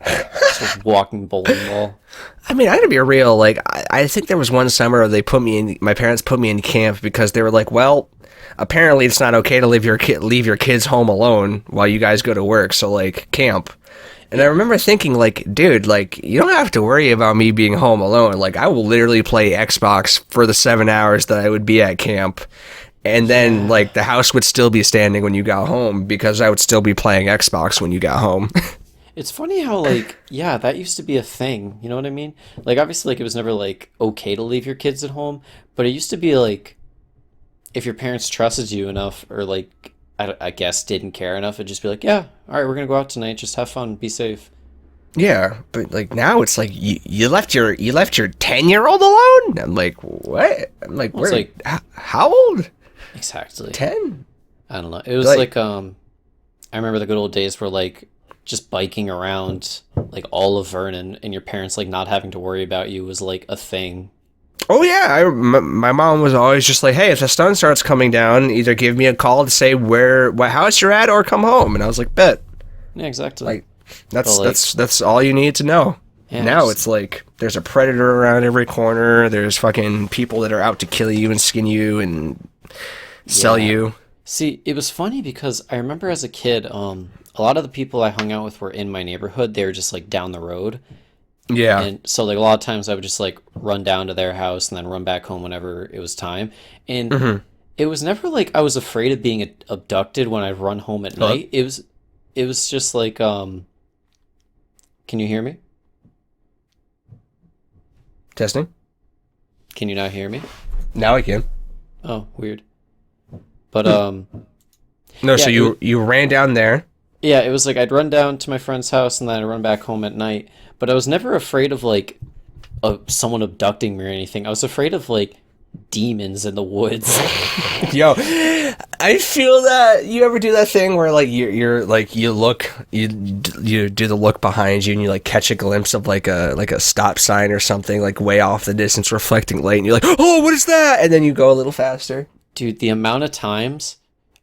A: Just walking bowling ball.
B: I mean, I gotta be real. Like, I think there was one summer my parents put me in camp because they were like, well, apparently it's not okay to leave your kids home alone while you guys go to work. So like, camp. And I remember thinking, like, dude, like, you don't have to worry about me being home alone. Like, I will literally play Xbox for the 7 hours that I would be at camp. And then, like, the house would still be standing when you got home because I would still be playing Xbox when you got home.
A: It's funny how, like, yeah, that used to be a thing. You know what I mean? Like, obviously, like, it was never, like, okay to leave your kids at home. But it used to be, like, if your parents trusted you enough or, like, I guess didn't care enough, it'd just be like, yeah, all right, we're gonna go out tonight, just have fun, be safe.
B: Yeah, but like now it's like you left your 10-year-old alone. I'm like, what? I'm like,
A: Well,
B: where? How old?
A: Exactly.
B: 10?
A: I don't know. It was like I remember the good old days where like just biking around like all of Vernon and your parents like not having to worry about you was like a thing.
B: Oh yeah, my mom was always just like, hey, if the sun starts coming down, either give me a call to say what house you're at or come home. And I was like, bet.
A: Yeah, exactly.
B: Like that's all you need to know. Yeah, now it's like there's a predator around every corner. There's fucking people that are out to kill you and skin you and sell you.
A: See, it was funny because I remember as a kid, a lot of the people I hung out with were in my neighborhood. They were just like down the road.
B: Yeah.
A: And so like a lot of times I would just like run down to their house and then run back home whenever it was time. And it was never like I was afraid of being abducted when I'd run home at night. It was just like can you hear me?
B: Testing.
A: Can you not hear me?
B: Now I can.
A: Oh, weird. But
B: No,
A: yeah,
B: so you ran down there.
A: Yeah, it was like I'd run down to my friend's house and then I'd run back home at night. But I was never afraid of like someone abducting me or anything. I was afraid of like demons in the woods.
B: Yo, I feel that. You ever do that thing where like you're like you do the look behind you and you like catch a glimpse of like a stop sign or something like way off the distance reflecting light and you're like, oh, what is that? And then you go a little faster.
A: Dude, the amount of times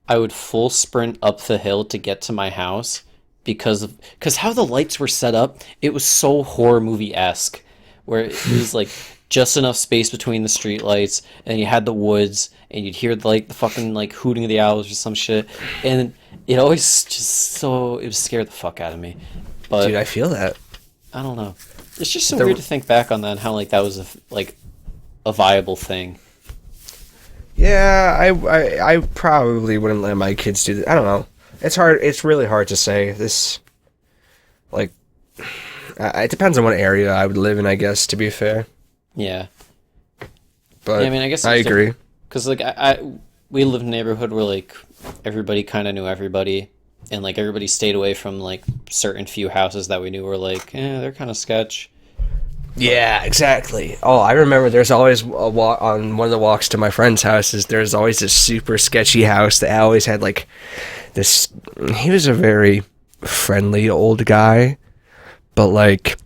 A: I would full sprint up the hill to get to my house because how the lights were set up, it was so horror movie-esque, where it was like just enough space between the street lights, and you had the woods, and you'd hear like the fucking like hooting of the owls or some shit, and it always it would scare the fuck out of me. But
B: dude, I feel that.
A: I don't know. It's just so weird to think back on that and how like that was a viable thing.
B: Yeah, I probably wouldn't let my kids do that. I don't know. It's hard. It's really hard to say. This, like, it depends on what area I would live in, I guess, to be fair.
A: Yeah.
B: But
A: yeah, I mean, I guess
B: I agree.
A: Because like we lived in a neighborhood where like everybody kind of knew everybody, and like everybody stayed away from like certain few houses that we knew were like, they're kind of sketch.
B: Yeah, exactly. Oh, I remember there's always a walk on one of the walks to my friend's houses. There's always this super sketchy house that always had like this. He was a very friendly old guy, but like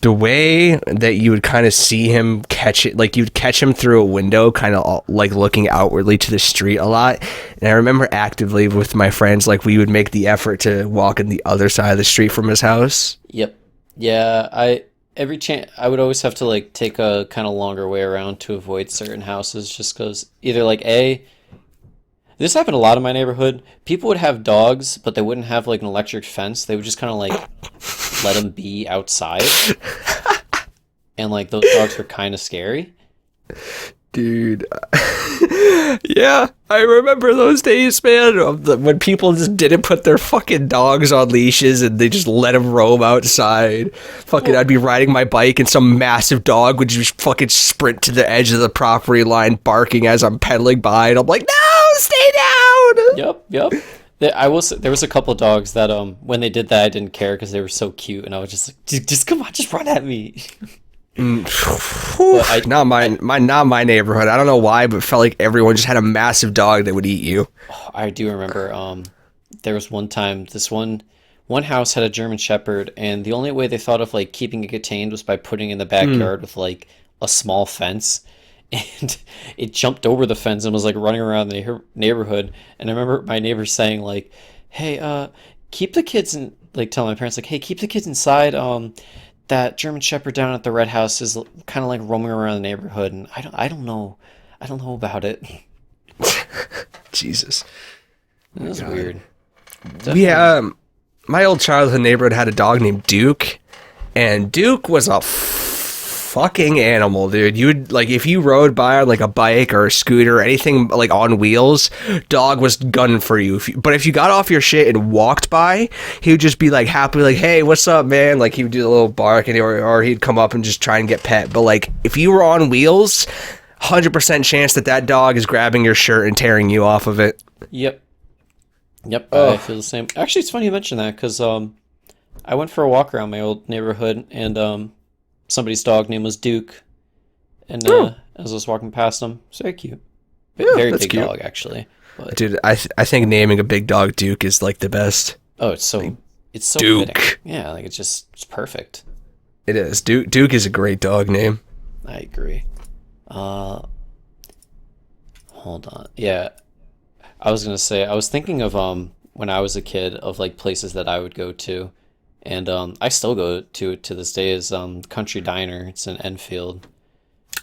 B: the way that you would kind of see him catch it, like you'd catch him through a window, kind of like looking outwardly to the street a lot. And I remember actively with my friends, like we would make the effort to walk in the other side of the street from his house.
A: Yep. Yeah, every chance I would always have to like take a kind of longer way around to avoid certain houses just because either like this happened a lot in my neighborhood. People would have dogs, but they wouldn't have like an electric fence. They would just kind of like let them be outside. And like those dogs were kind of scary.
B: Dude. Yeah, I remember those days, man, when people just didn't put their fucking dogs on leashes and they just let them roam outside. Fucking, I'd be riding my bike and some massive dog would just fucking sprint to the edge of the property line barking as I'm pedaling by, and I'm like, no, stay down!
A: Yep. There was a couple of dogs that when they did that I didn't care because they were so cute, and I was just like, just come on, just run at me.
B: Not my neighborhood. I don't know why, but it felt like everyone just had a massive dog that would eat you.
A: I do remember there was one time this one house had a German Shepherd, and the only way they thought of like keeping it contained was by putting it in the backyard with like a small fence, and it jumped over the fence and was like running around the neighborhood. And I remember my neighbor saying like, hey, keep the kids in, like telling my parents like, hey, keep the kids inside. That German Shepherd down at the red house is kind of like roaming around the neighborhood, and I don't know about it.
B: Jesus,
A: It was weird.
B: Definitely. My old childhood neighborhood had a dog named Duke, and Duke was a fucking animal, dude. You would like if you rode by on like a bike or a scooter or anything like on wheels, dog was gunning for you. But if you got off your shit and walked by, he would just be like happy, like, hey, what's up, man? Like he would do a little bark, and or he'd come up and just try and get pet. But like if you were on wheels, 100% chance that dog is grabbing your shirt and tearing you off of it.
A: Yep. I feel the same. Actually, it's funny you mention that because I went for a walk around my old neighborhood, and somebody's dog name was Duke, and as I was walking past him, it's very cute. Very big cute dog, actually. But,
B: dude, I think naming a big dog Duke is like the best.
A: Oh, it's so
B: Duke.
A: fitting. Yeah, like it's perfect.
B: It is. Duke is a great dog name.
A: I agree. Hold on. Yeah, I was gonna say I was thinking of when I was a kid of like places that I would go to. And I still go to it to this day is Country Diner. It's in Enfield.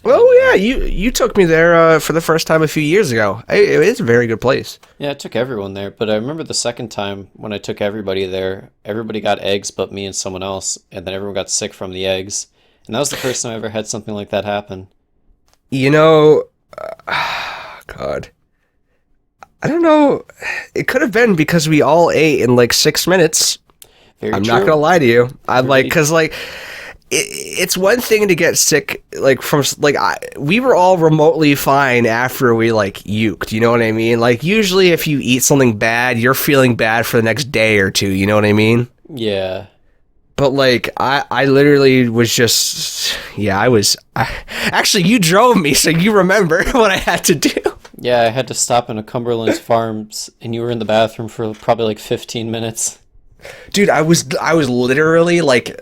B: Oh yeah, you took me there for the first time a few years ago. It's a very good place.
A: Yeah, I took everyone there, but I remember the second time when I took everybody there, everybody got eggs but me and someone else, and then everyone got sick from the eggs. And that was the first time I ever had something like that happen.
B: You know, God, I don't know. It could have been because we all ate in like 6 minutes. I'm not gonna lie to you. I'm like, cause like, it's one thing to get sick, like from like we were all remotely fine after we like uked. You know what I mean? Like usually, if you eat something bad, you're feeling bad for the next day or two. You know what I mean?
A: Yeah.
B: But like, I literally was just, actually, you drove me, so you remember what I had to do.
A: Yeah, I had to stop in a Cumberland's Farms, and you were in the bathroom for probably like 15 minutes.
B: Dude, I was literally like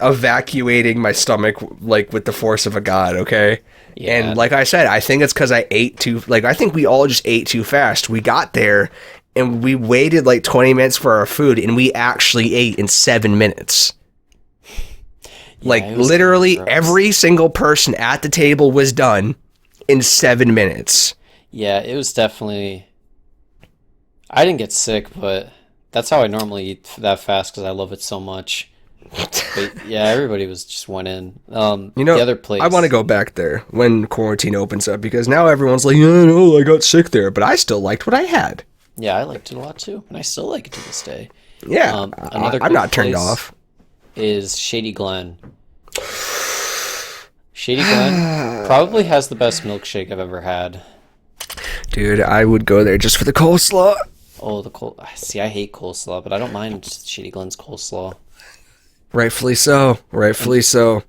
B: evacuating my stomach like with the force of a god, okay? Yeah. And like I said, I think it's because I think we all just ate too fast. We got there and we waited like 20 minutes for our food, and we actually ate in 7 minutes. Like literally every single person at the table was done in 7 minutes.
A: Yeah, it was definitely. I didn't get sick, but that's how I normally eat that fast because I love it so much. But yeah, everybody just went in. The other place.
B: I want to go back there when quarantine opens up because now everyone's like, yeah, no, I got sick there, but I still liked what I had.
A: Yeah, I liked it a lot too, and I still like it to this day.
B: Yeah, I'm not turned off.
A: Is Shady Glen. Shady Glen probably has the best milkshake I've ever had.
B: Dude, I would go there just for the coleslaw.
A: Oh, see, I hate coleslaw, but I don't mind Shady Glen's coleslaw.
B: Rightfully so.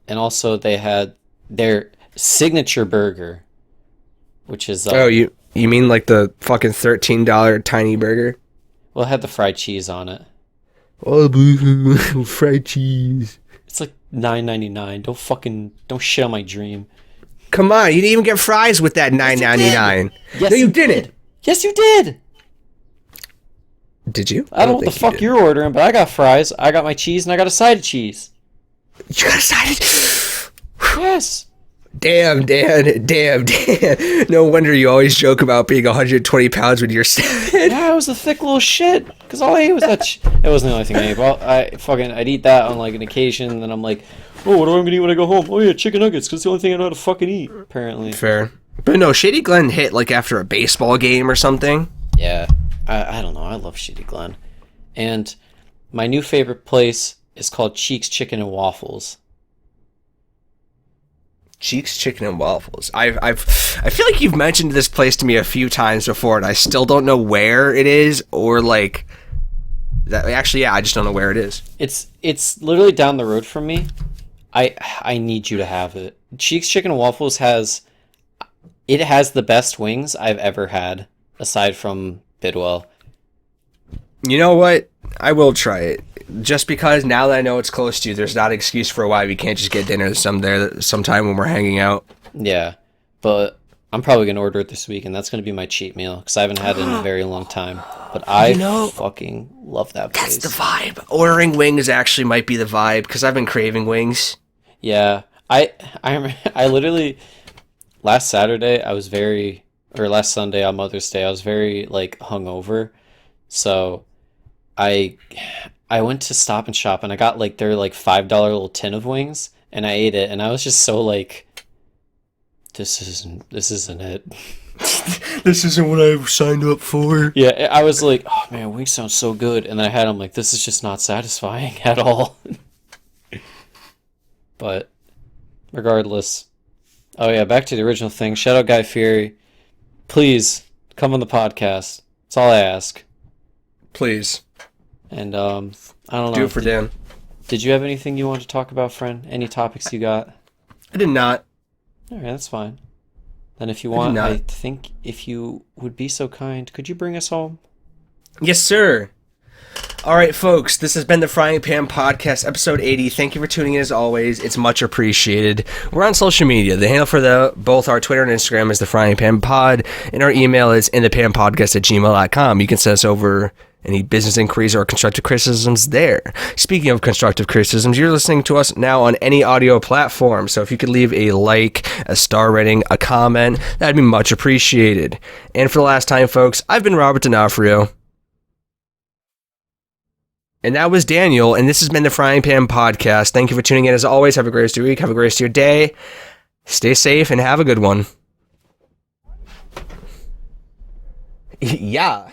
A: And also, they had their signature burger, which is...
B: you mean like the fucking $13 tiny burger?
A: Well, it had the fried cheese on it.
B: Oh, fried cheese.
A: It's like $9.99. Don't shit on my dream.
B: Come on, you didn't even get fries with that $9.99.
A: Yes,
B: No, you didn't.
A: Yes, you did.
B: Did you?
A: I don't know what the fuck you're ordering, but I got fries. I got my cheese, and I got a side of cheese.
B: You got a side of...
A: Yes.
B: Damn, Dan. Damn. No wonder you always joke about being 120 pounds when you're 7.
A: Yeah, I was a thick little shit. Because all I ate was that... It wasn't the only thing I ate. Well, I'd eat that on, like, an occasion, and then I'm like, oh, what am I going to eat when I go home? Oh, yeah, chicken nuggets, because it's the only thing I know how to fucking eat, apparently.
B: Fair. But no, Shady Glen hit, like, after a baseball game or something.
A: Yeah. I don't know. I love Shady Glen. And my new favorite place is called Cheeks Chicken and Waffles.
B: Cheeks Chicken and Waffles. I feel like you've mentioned this place to me a few times before, and I still don't know where it is, or like that. Actually, yeah, I just don't know where it is.
A: It's literally down the road from me. I need you to have it. Cheeks Chicken and Waffles has the best wings I've ever had, aside from Bidwell.
B: You know what? I will try it. Just because now that I know it's close to you, there's not an excuse for why we can't just get dinner sometime when we're hanging out.
A: Yeah, but I'm probably going to order it this week, and that's going to be my cheat meal, because I haven't had it in a very long time. But I fucking love that place.
B: That's the vibe. Ordering wings actually might be the vibe, because I've been craving wings.
A: Yeah, I literally, last Sunday on Mother's Day, I was very, like, hungover, so I went to Stop and Shop, and I got, like, their, like, $5 little tin of wings, and I ate it, and I was just so, like, this isn't it.
B: This isn't what I signed up for.
A: Yeah, I was like, oh man, wings sound so good, and then I had them like, this is just not satisfying at all. But regardless, oh yeah, back to the original thing. Shout out Guy Fieri. Please come on the podcast. That's all I ask.
B: Please.
A: And I don't know.
B: Do it for Dan.
A: Did you have anything you want to talk about, friend? Any topics you got?
B: I did not.
A: All right, that's fine. Then if you want, I think if you would be so kind, could you bring us home?
B: Yes, sir. All right, folks, this has been the Frying Pan Podcast, episode 80. Thank you for tuning in as always. It's much appreciated. We're on social media. The handle for both our Twitter and Instagram is the Frying Pan Pod, and our email is inthepanpodcast@gmail.com. You can send us over any business inquiries or constructive criticisms there. Speaking of constructive criticisms, you're listening to us now on any audio platform, so if you could leave a like, a star rating, a comment, that'd be much appreciated. And for the last time, folks, I've been Robert D'Onofrio. And that was Daniel, and this has been the Frying Pan Podcast. Thank you for tuning in as always. Have a great rest of your week. Have a great rest of your day. Stay safe and have a good one. Yeah.